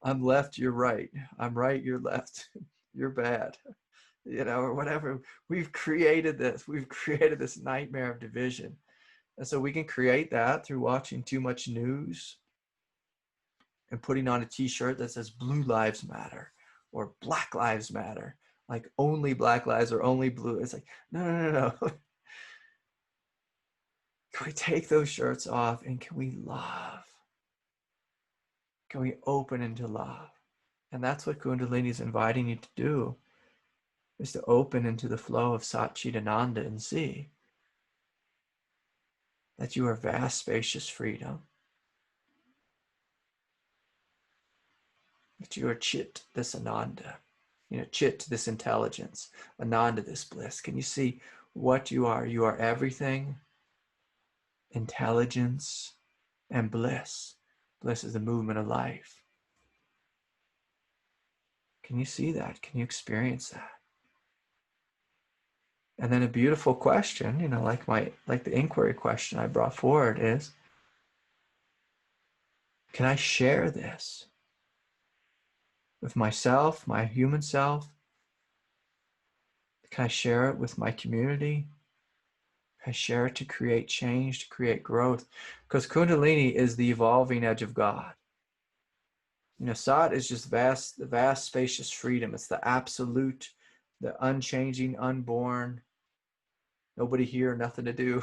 I'm left, you're right. I'm right, you're left. You're bad, or whatever. We've created this. We've created this nightmare of division. And so we can create that through watching too much news and putting on a t-shirt that says Blue Lives Matter or Black Lives Matter, like only black lives or only blue. It's like, no. Can we take those shirts off and can we love? Can we open into love? And that's what Kundalini is inviting you to do, is to open into the flow of Sat Chit Ananda and see that you are vast, spacious freedom, that you are Chit, this Ananda, Chit, this intelligence, Ananda, this bliss. Can you see what you are? You are everything, intelligence, and bliss. Bliss is the movement of life. Can you see that? Can you experience that? And then a beautiful question, like the inquiry question I brought forward is, can I share this with myself, my human self? Can I share it with my community? Can I share it to create change, to create growth? Because Kundalini is the evolving edge of God. Sat is just the vast, spacious freedom. It's the absolute, the unchanging, unborn, nobody here, nothing to do.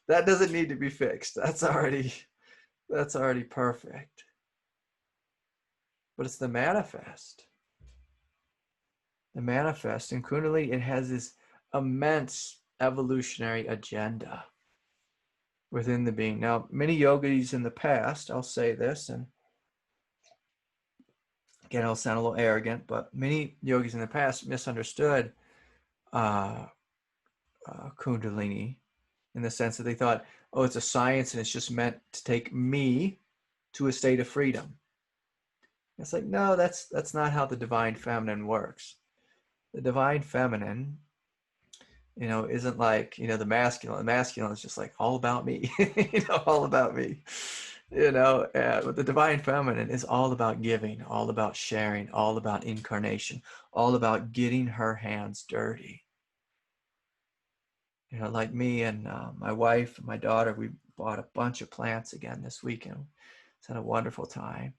That doesn't need to be fixed. That's already perfect. But it's the manifest. The manifest in Kundalini, it has this immense evolutionary agenda within the being. Now, many yogis in the past, I'll say this, and again, it'll sound a little arrogant, but many yogis in the past misunderstood Kundalini in the sense that they thought, oh, it's a science and it's just meant to take me to a state of freedom. It's like, no, that's not how the divine feminine works. The divine feminine, isn't like, the masculine. The masculine is just like all about me, all about me, but the divine feminine is all about giving, all about sharing, all about incarnation, all about getting her hands dirty. Like me and my wife and my daughter, we bought a bunch of plants again this weekend. It's had a wonderful time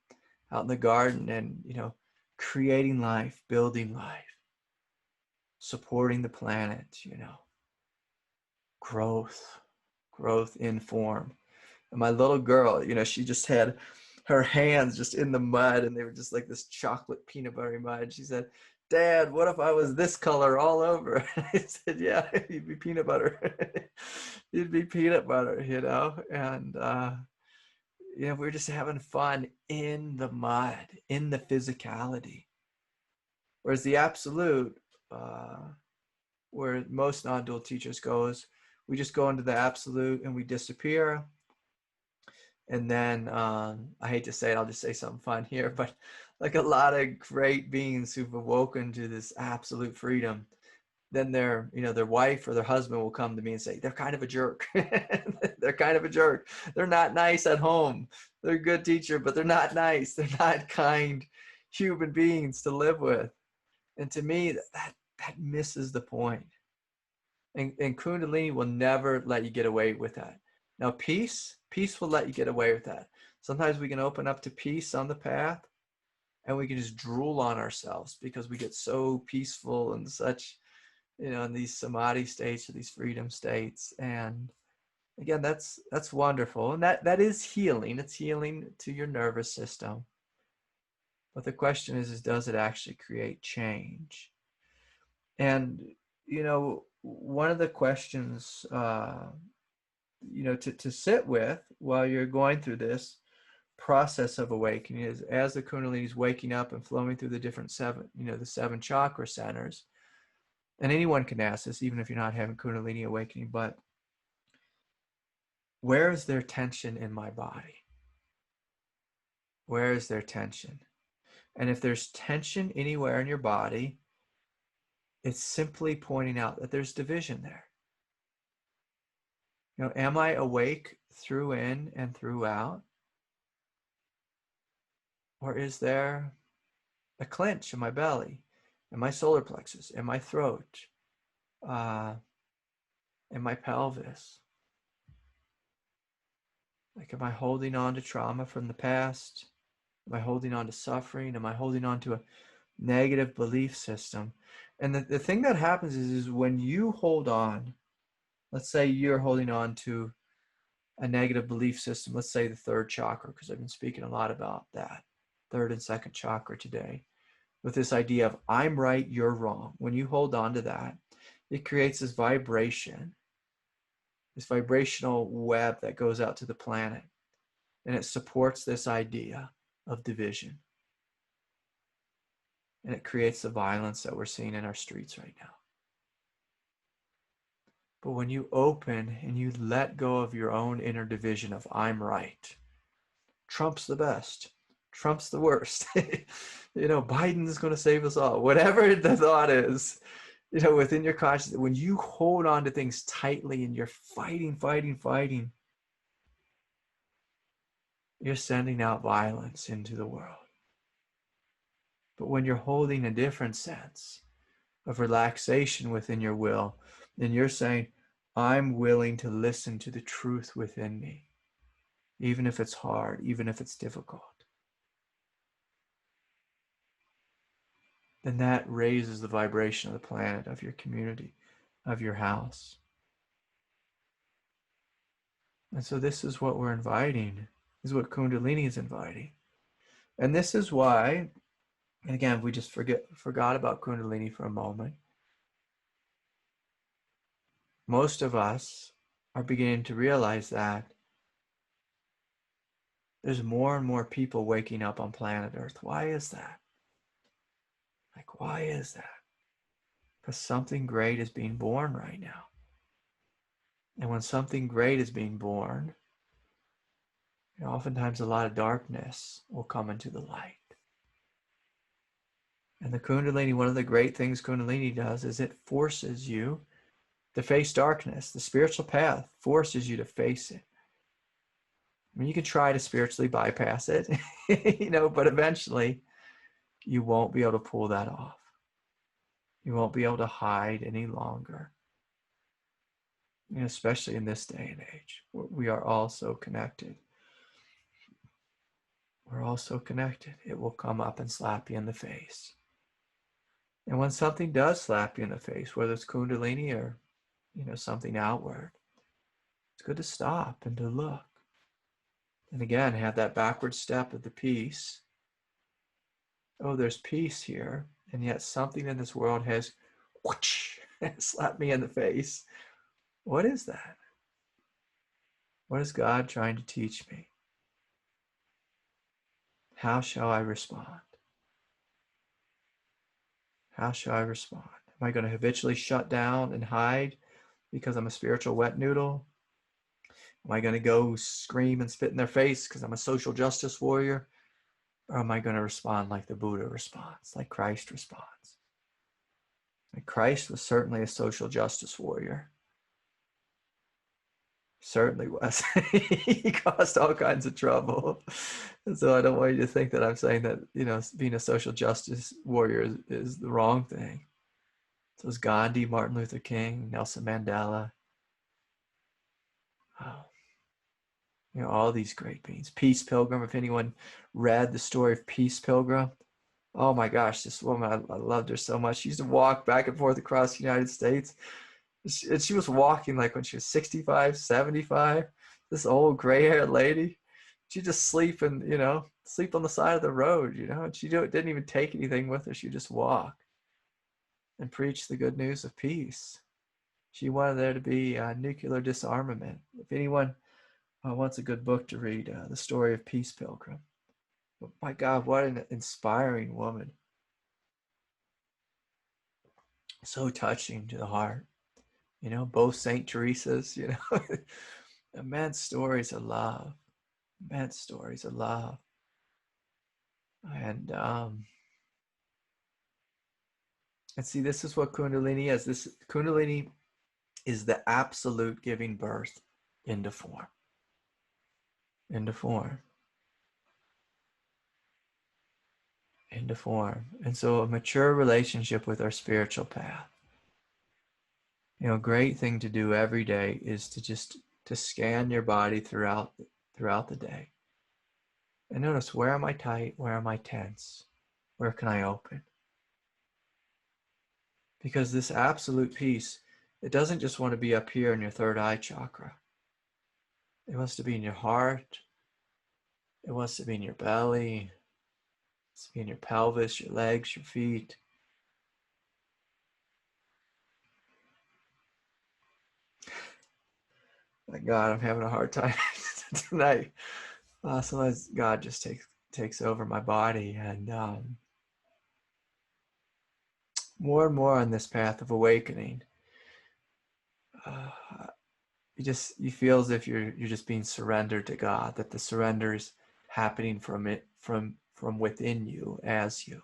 out in the garden and, creating life, building life, supporting the planet, growth in form. And my little girl, she just had her hands just in the mud and they were just like this chocolate peanut buttery mud. She said, Dad, what if I was this color all over? I said, yeah, you'd be peanut butter. You'd be peanut butter, and we were just having fun in the mud, in the physicality. Whereas the absolute, where most non-dual teachers go, is we just go into the absolute and we disappear. And then, I hate to say it, I'll just say something fun here, but like a lot of great beings who've awoken to this absolute freedom, then their wife or their husband will come to me and say, they're kind of a jerk. They're kind of a jerk. They're not nice at home. They're a good teacher, but they're not nice. They're not kind human beings to live with. And to me, that misses the point. And Kundalini will never let you get away with that. Now, peace will let you get away with that. Sometimes we can open up to peace on the path and we can just drool on ourselves because we get so peaceful and such, in these samadhi states or these freedom states. And again, that's wonderful. And that is healing. It's healing to your nervous system. But the question is does it actually create change? And, one of the questions, to sit with while you're going through this process of awakening is, as the Kundalini is waking up and flowing through the different the 7 chakra centers. And anyone can ask this, even if you're not having Kundalini awakening, but where is there tension in my body? Where is there tension? And if there's tension anywhere in your body, it's simply pointing out that there's division there. You know, am I awake through in and through out? Or is there a clench in my belly, in my solar plexus, in my throat, in my pelvis? Like, am I holding on to trauma from the past? Am I holding on to suffering? Am I holding on to a negative belief system? And the thing that happens is when you hold on, let's say you're holding on to a negative belief system, let's say the third chakra, because I've been speaking a lot about that, third and second chakra today, with this idea of I'm right, you're wrong. When you hold on to that, it creates this vibration, this vibrational web that goes out to the planet, and it supports this idea of division. And it creates the violence that we're seeing in our streets right now. But when you open and you let go of your own inner division of I'm right, Trump's the best, Trump's the worst, Biden's going to save us all, whatever the thought is, within your consciousness, when you hold on to things tightly and you're fighting, you're sending out violence into the world. But when you're holding a different sense of relaxation within your will, then you're saying, I'm willing to listen to the truth within me, even if it's hard, even if it's difficult. Then that raises the vibration of the planet, of your community, of your house. And so this is what we're inviting, this is what Kundalini is inviting. And this is why, and again, we just forgot about Kundalini for a moment. Most of us are beginning to realize that there's more and more people waking up on planet Earth. Why is that? Like, why is that? Because something great is being born right now. And when something great is being born, oftentimes a lot of darkness will come into the light. And the Kundalini, one of the great things Kundalini does is it forces you to face darkness. The spiritual path forces you to face it. I mean, you can try to spiritually bypass it, but eventually you won't be able to pull that off. You won't be able to hide any longer. Especially in this day and age, we are all so connected. We're all so connected. It will come up and slap you in the face. And when something does slap you in the face, whether it's Kundalini or, something outward, it's good to stop and to look. And again, have that backward step of the peace. Oh, there's peace here. And yet something in this world has whoosh, slapped me in the face. What is that? What is God trying to teach me? How shall I respond? How shall I respond? Am I going to habitually shut down and hide because I'm a spiritual wet noodle? Am I going to go scream and spit in their face because I'm a social justice warrior? Or am I going to respond like the Buddha responds, like Christ responds? And Christ was certainly a social justice warrior. Certainly was. He caused all kinds of trouble. And so I don't want you to think that I'm saying that, being a social justice warrior is the wrong thing. So it was Gandhi, Martin Luther King, Nelson Mandela. All these great beings. Peace Pilgrim, if anyone read the story of Peace Pilgrim, oh my gosh, this woman, I loved her so much. She used to walk back and forth across the United States. She was walking like when she was 65, 75, this old gray-haired lady. She'd just sleep and, sleep on the side of the road, and she didn't even take anything with her. She'd just walk and preach the good news of peace. She wanted there to be nuclear disarmament. If anyone wants a good book to read, The Story of Peace Pilgrim. But my God, what an inspiring woman. So touching to the heart. Both St. Teresa's, immense stories of love. Immense stories of love. And see, this is what Kundalini is. This Kundalini is the absolute giving birth into form. Into form. Into form. And so a mature relationship with our spiritual path. A great thing to do every day is to scan your body throughout the day. And notice, where am I tight? Where am I tense? Where can I open? Because this absolute peace, it doesn't just want to be up here in your third eye chakra. It wants to be in your heart. It wants to be in your belly. It wants to be in your pelvis, your legs, your feet. My God, I'm having a hard time tonight. Sometimes God just takes over my body, and more and more on this path of awakening, you feel as if you're just being surrendered to God, that the surrender is happening from within you, as you.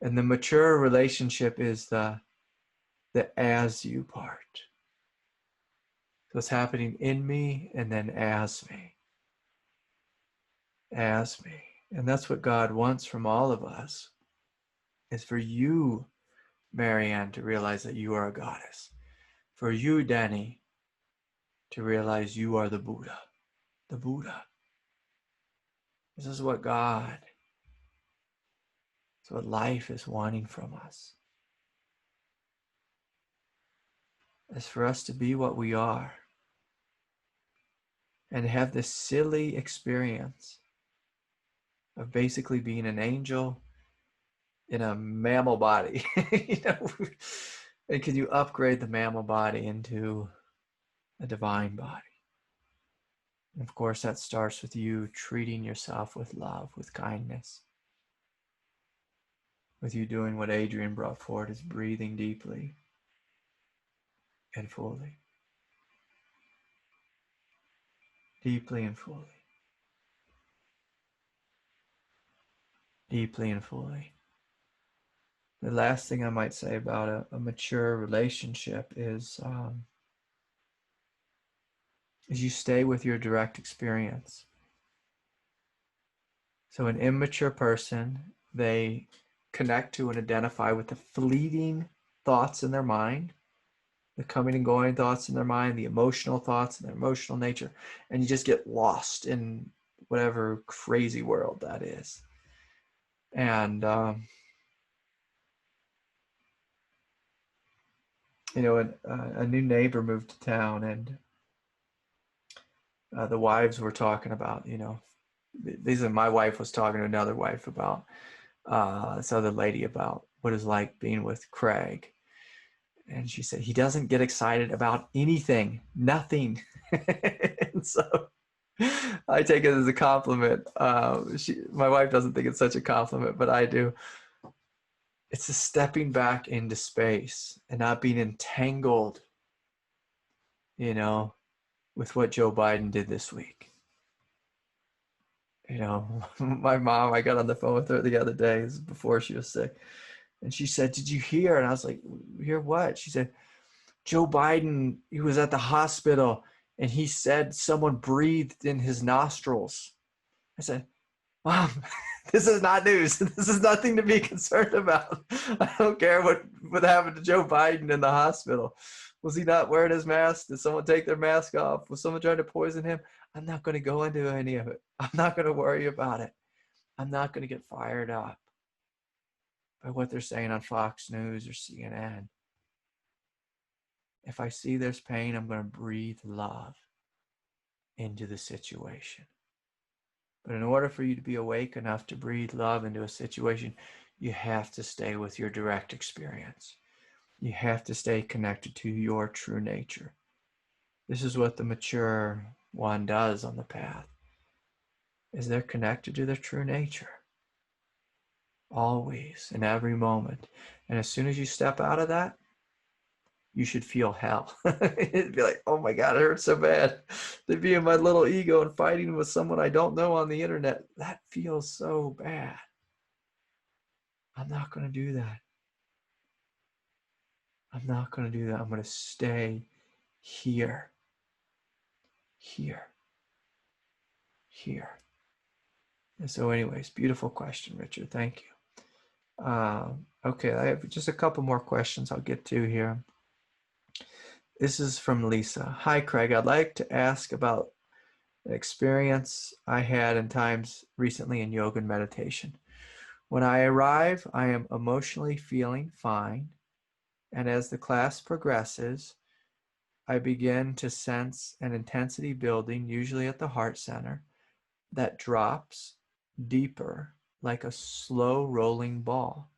And the mature relationship is the as you part. So it's happening in me and then as me. As me. And that's what God wants from all of us, is for you, Marianne, to realize that you are a goddess. For you, Danny, to realize you are the Buddha. The Buddha. This is what God, it's what life is wanting from us. Is for us to be what we are. And have this silly experience of basically being an angel in a mammal body. And can you upgrade the mammal body into a divine body? And of course, that starts with you treating yourself with love, with kindness. With you doing what Adrian brought forward, is breathing deeply and fully. Deeply and fully. Deeply and fully. The last thing I might say about a mature relationship is you stay with your direct experience. So an immature person, they connect to and identify with the fleeting thoughts in their mind, the coming and going thoughts in their mind, the emotional thoughts and their emotional nature, and you just get lost in whatever crazy world that is. And a new neighbor moved to town, and the wives were talking about, my wife was talking to another wife about this other lady about what it's like being with Craig. And she said, he doesn't get excited about anything, nothing. And so I take it as a compliment. My wife doesn't think it's such a compliment, but I do. It's a stepping back into space and not being entangled, with what Joe Biden did this week. My mom, I got on the phone with her the other day, before she was sick, and she said, did you hear? And I was like, hear what? She said, Joe Biden, he was at the hospital and he said someone breathed in his nostrils. I said, Mom, this is not news. This is nothing to be concerned about. I don't care what happened to Joe Biden in the hospital. Was he not wearing his mask? Did someone take their mask off? Was someone trying to poison him? I'm not going to go into any of it. I'm not going to worry about it. I'm not going to get fired up by what they're saying on Fox News or CNN. If I see there's pain, I'm going to breathe love into the situation. But in order for you to be awake enough to breathe love into a situation, you have to stay with your direct experience. You have to stay connected to your true nature. This is what the mature one does on the path, is they're connected to their true nature. Always, in every moment. And as soon as you step out of that, you should feel hell. It'd be like, oh my God, it hurts so bad to be in my little ego and fighting with someone I don't know on the internet. That feels so bad. I'm not going to do that. I'm not going to do that. I'm going to stay here. Here. Here. And so anyways, beautiful question, Richard. Thank you. Okay, I have just a couple more questions I'll get to here. This is from Lisa. Hi, Craig. I'd like to ask about an experience I had in times recently in yoga and meditation. When I arrive, I am emotionally feeling fine. And as the class progresses, I begin to sense an intensity building, usually at the heart center, that drops deeper like a slow rolling ball.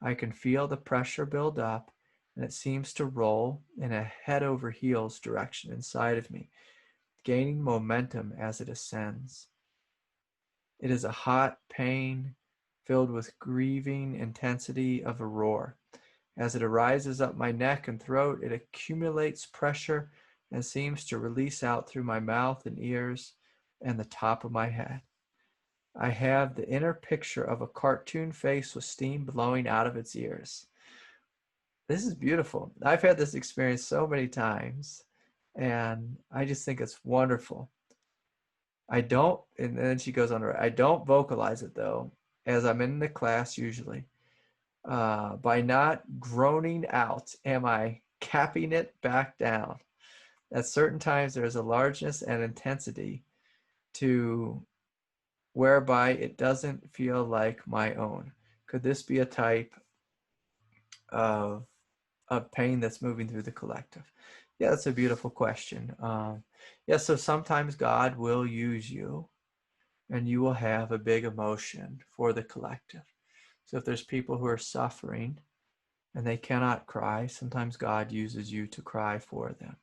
I can feel the pressure build up, and it seems to roll in a head over heels direction inside of me, gaining momentum as it ascends. It is a hot pain filled with grieving intensity of a roar. As it arises up my neck and throat, it accumulates pressure and seems to release out through my mouth and ears and the top of my head. I have the inner picture of a cartoon face with steam blowing out of its ears. This is beautiful. I've had this experience so many times, and I just think it's wonderful. I don't, and then she goes on, I don't vocalize it though, as I'm in the class usually. By not groaning out, am I capping it back down? At certain times, there's a largeness and intensity to whereby it doesn't feel like my own. Could this be a type of pain that's moving through the collective? Yeah, that's a beautiful question. Yeah, so sometimes God will use you and you will have a big emotion for the collective. So if there's people who are suffering and they cannot cry, sometimes God uses you to cry for them.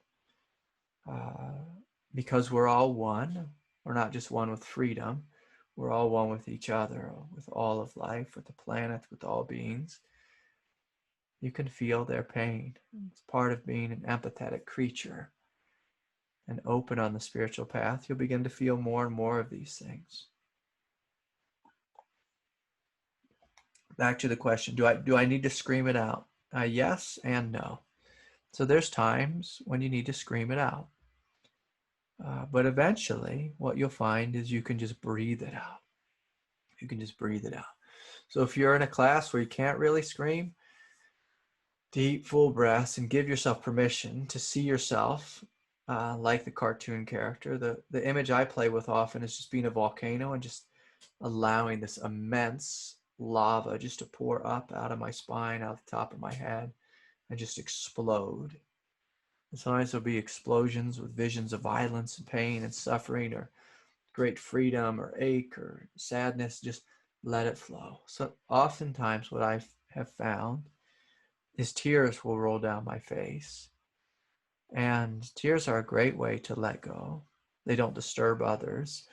Because we're all one. We're not just one with freedom. We're all one with each other, with all of life, with the planet, with all beings. You can feel their pain. It's part of being an empathetic creature and open on the spiritual path. You'll begin to feel more and more of these things. Back to the question, do I need to scream it out? Yes and no. So there's times when you need to scream it out. But eventually, what you'll find is you can just breathe it out. You can just breathe it out. So if you're in a class where you can't really scream, deep, full breaths, and give yourself permission to see yourself like the cartoon character. The image I play with often is just being a volcano and just allowing this immense lava just to pour up out of my spine, out the top of my head, and just explode. And sometimes there'll be explosions with visions of violence and pain and suffering or great freedom or ache or sadness. Just let it flow. So oftentimes what I have found is tears will roll down my face. And tears are a great way to let go. They don't disturb others.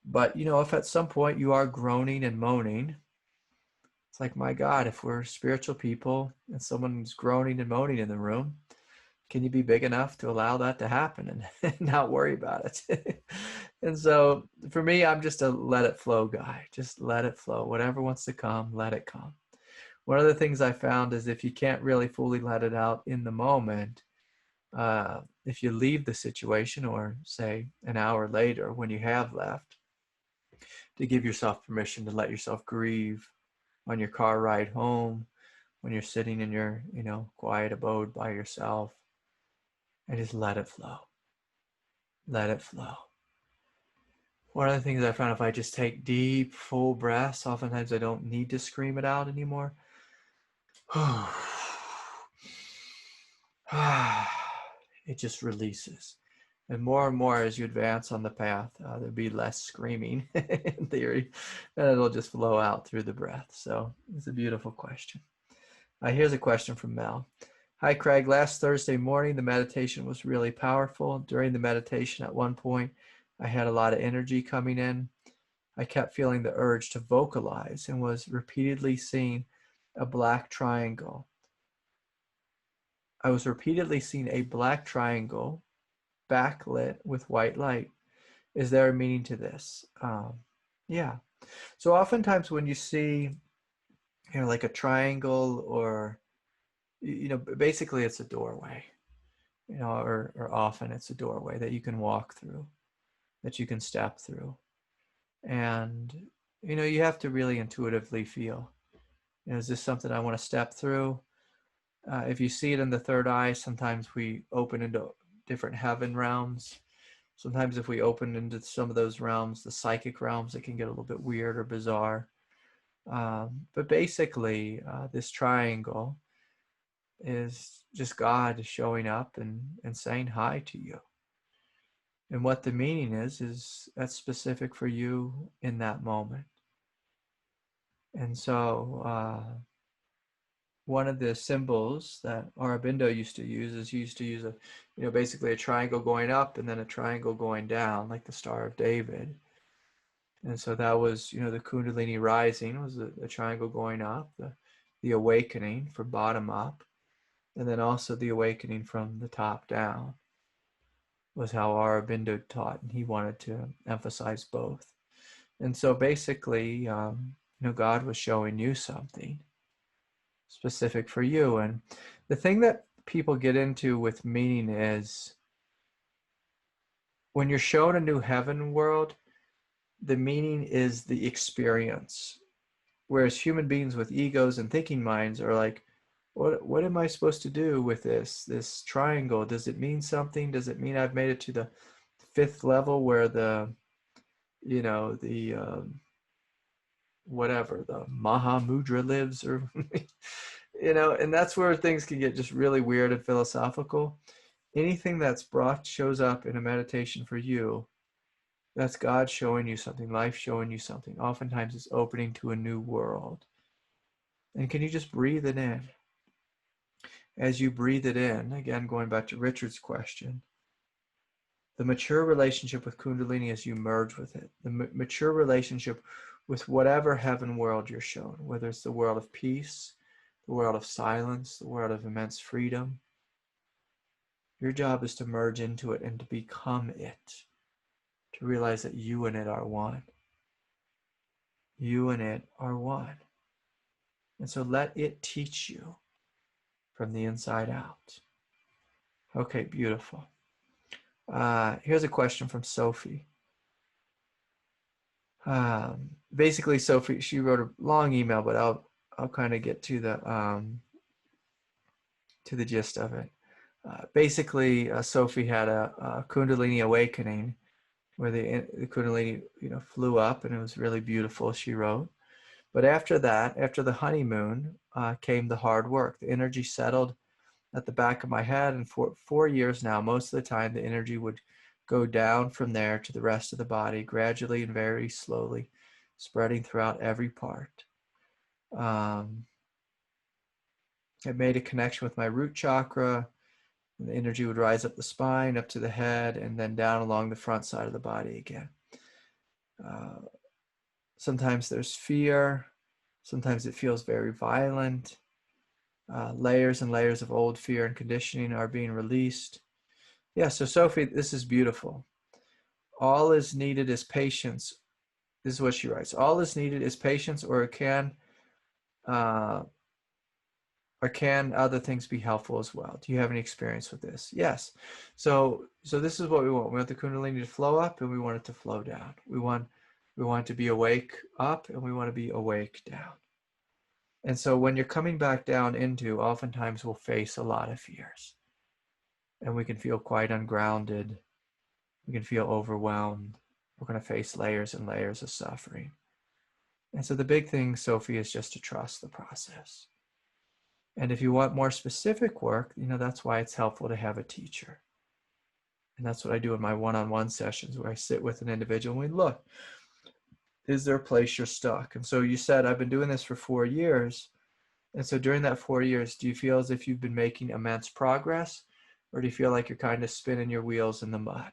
But, if at some point you are groaning and moaning, it's like, my God, if we're spiritual people and someone's groaning and moaning in the room, can you be big enough to allow that to happen and not worry about it? And so for me, I'm just a let it flow guy. Just let it flow. Whatever wants to come, let it come. One of the things I found is if you can't really fully let it out in the moment, if you leave the situation or say an hour later when you have left, to give yourself permission to let yourself grieve on your car ride home, when you're sitting in your, quiet abode by yourself, and just let it flow. Let it flow. One of the things I found, if I just take deep, full breaths, oftentimes I don't need to scream it out anymore. It just releases. And more as you advance on the path, there'll be less screaming in theory, and it'll just flow out through the breath. So it's a beautiful question. Here's a question from Mel. Hi, Craig. Last Thursday morning, the meditation was really powerful. During the meditation, at one point, I had a lot of energy coming in. I kept feeling the urge to vocalize and was repeatedly seeing a black triangle I was repeatedly seeing a black triangle backlit with white light. Is there a meaning to this? Yeah. So oftentimes when you see, like a triangle, or, basically it's a doorway, or often it's a doorway that you can walk through, that you can step through. And, you have to really intuitively feel, is this something I want to step through? If you see it in the third eye, sometimes we open into different heaven realms. Sometimes if we open into some of those realms, the psychic realms, it can get a little bit weird or bizarre. But basically, this triangle is just God showing up and saying hi to you. And what the meaning is that's specific for you in that moment. And so one of the symbols that Aurobindo used to use is he used to use basically a triangle going up and then a triangle going down, like the Star of David. And so that was, the Kundalini rising was a triangle going up, the awakening from bottom up, and then also the awakening from the top down was how Aurobindo taught, and he wanted to emphasize both. And so basically, God was showing you something specific for you. And the thing that people get into with meaning is when you're shown a new heaven world, the meaning is the experience. Whereas human beings with egos and thinking minds are like, what am I supposed to do with this triangle? Does it mean something? Does it mean I've made it to the 5th level where the whatever, the Mahamudra lives, or and that's where things can get just really weird and philosophical. Anything that's shows up in a meditation for you, that's God showing you something, life showing you something. Oftentimes it's opening to a new world. And can you just breathe it in? As you breathe it in, again, going back to Richard's question, the mature relationship with Kundalini as you merge with it, the mature relationship with whatever heaven world you're shown, whether it's the world of peace, the world of silence, the world of immense freedom. Your job is to merge into it and to become it, to realize that you and it are one. You and it are one. And so let it teach you from the inside out. Okay, beautiful. Here's a question from Sophie. Basically, Sophie, she wrote a long email, but I'll kind of get to the gist of it. Basically, Sophie had a Kundalini awakening where the Kundalini, flew up, and it was really beautiful, she wrote. But after that, after the honeymoon, came the hard work. The energy settled at the back of my head, and for 4 years now, most of the time, the energy would go down from there to the rest of the body, gradually and very slowly, spreading throughout every part. It made a connection with my root chakra, and the energy would rise up the spine, up to the head, and then down along the front side of the body again. Sometimes there's fear. Sometimes it feels very violent. Layers and layers of old fear and conditioning are being released. Yeah, so Sophie, this is beautiful. All is needed is patience. This is what she writes. All is needed is patience, or can other things be helpful as well? Do you have any experience with this? Yes. So this is what we want. We want the Kundalini to flow up, and we want it to flow down. We want to be awake up, and we want to be awake down. And so when you're coming back down into, oftentimes we'll face a lot of fears. And we can feel quite ungrounded. We can feel overwhelmed. We're going to face layers and layers of suffering. And so the big thing, Sophie, is just to trust the process. And if you want more specific work, that's why it's helpful to have a teacher. And that's what I do in my one-on-one sessions, where I sit with an individual and we look, is there a place you're stuck? And so you said, I've been doing this for 4 years. And so during that 4 years, do you feel as if you've been making immense progress? Or do you feel like you're kind of spinning your wheels in the mud?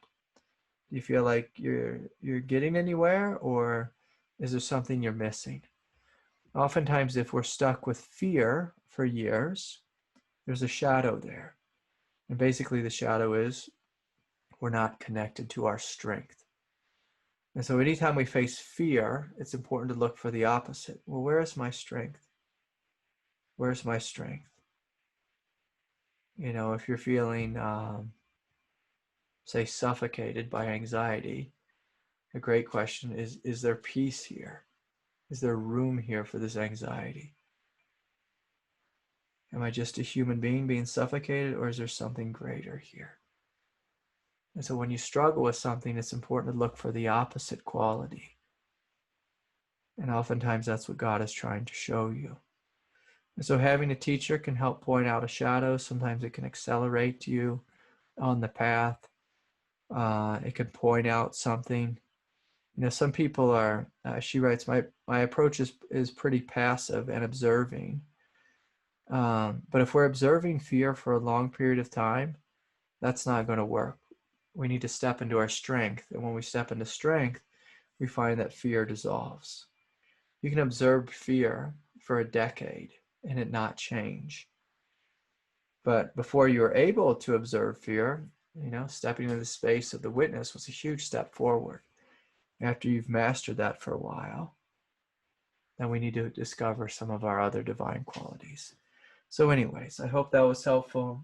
Do you feel like you're getting anywhere, or is there something you're missing? Oftentimes, if we're stuck with fear for years, there's a shadow there. And basically the shadow is we're not connected to our strength. And so anytime we face fear, it's important to look for the opposite. Well, where is my strength? Where's my strength? You know, if you're feeling, say, suffocated by anxiety, a great question is there peace here? Is there room here for this anxiety? Am I just a human being suffocated, or is there something greater here? And so when you struggle with something, it's important to look for the opposite quality. And oftentimes that's what God is trying to show you. And so having a teacher can help point out a shadow. Sometimes it can accelerate you on the path. It can point out something. You know, some people are, she writes, my approach is pretty passive and observing. But if we're observing fear for a long period of time, that's not going to work. We need to step into our strength. And when we step into strength, we find that fear dissolves. You can observe fear for a decade and it not change. But before you were able to observe fear, you know, stepping into the space of the witness was a huge step forward. After you've mastered that for a while, then we need to discover some of our other divine qualities. So anyways, I hope that was helpful.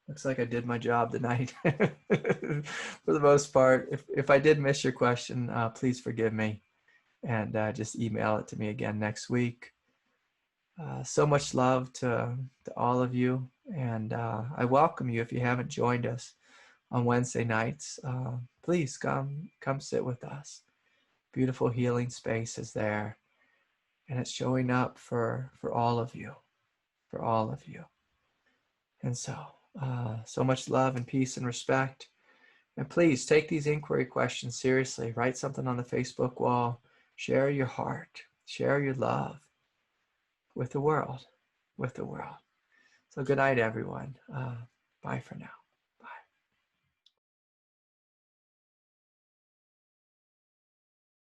Looks like I did my job tonight for the most part. If I did miss your question, please forgive me, and just email it to me again next week. So much love to all of you, and I welcome you if you haven't joined us on Wednesday nights. Please come sit with us. Beautiful healing space is there, and it's showing up for all of you, And so, so much love and peace and respect. And please take these inquiry questions seriously. Write something on the Facebook wall. Share your heart. Share your love with the world. So good night, everyone. Bye for now.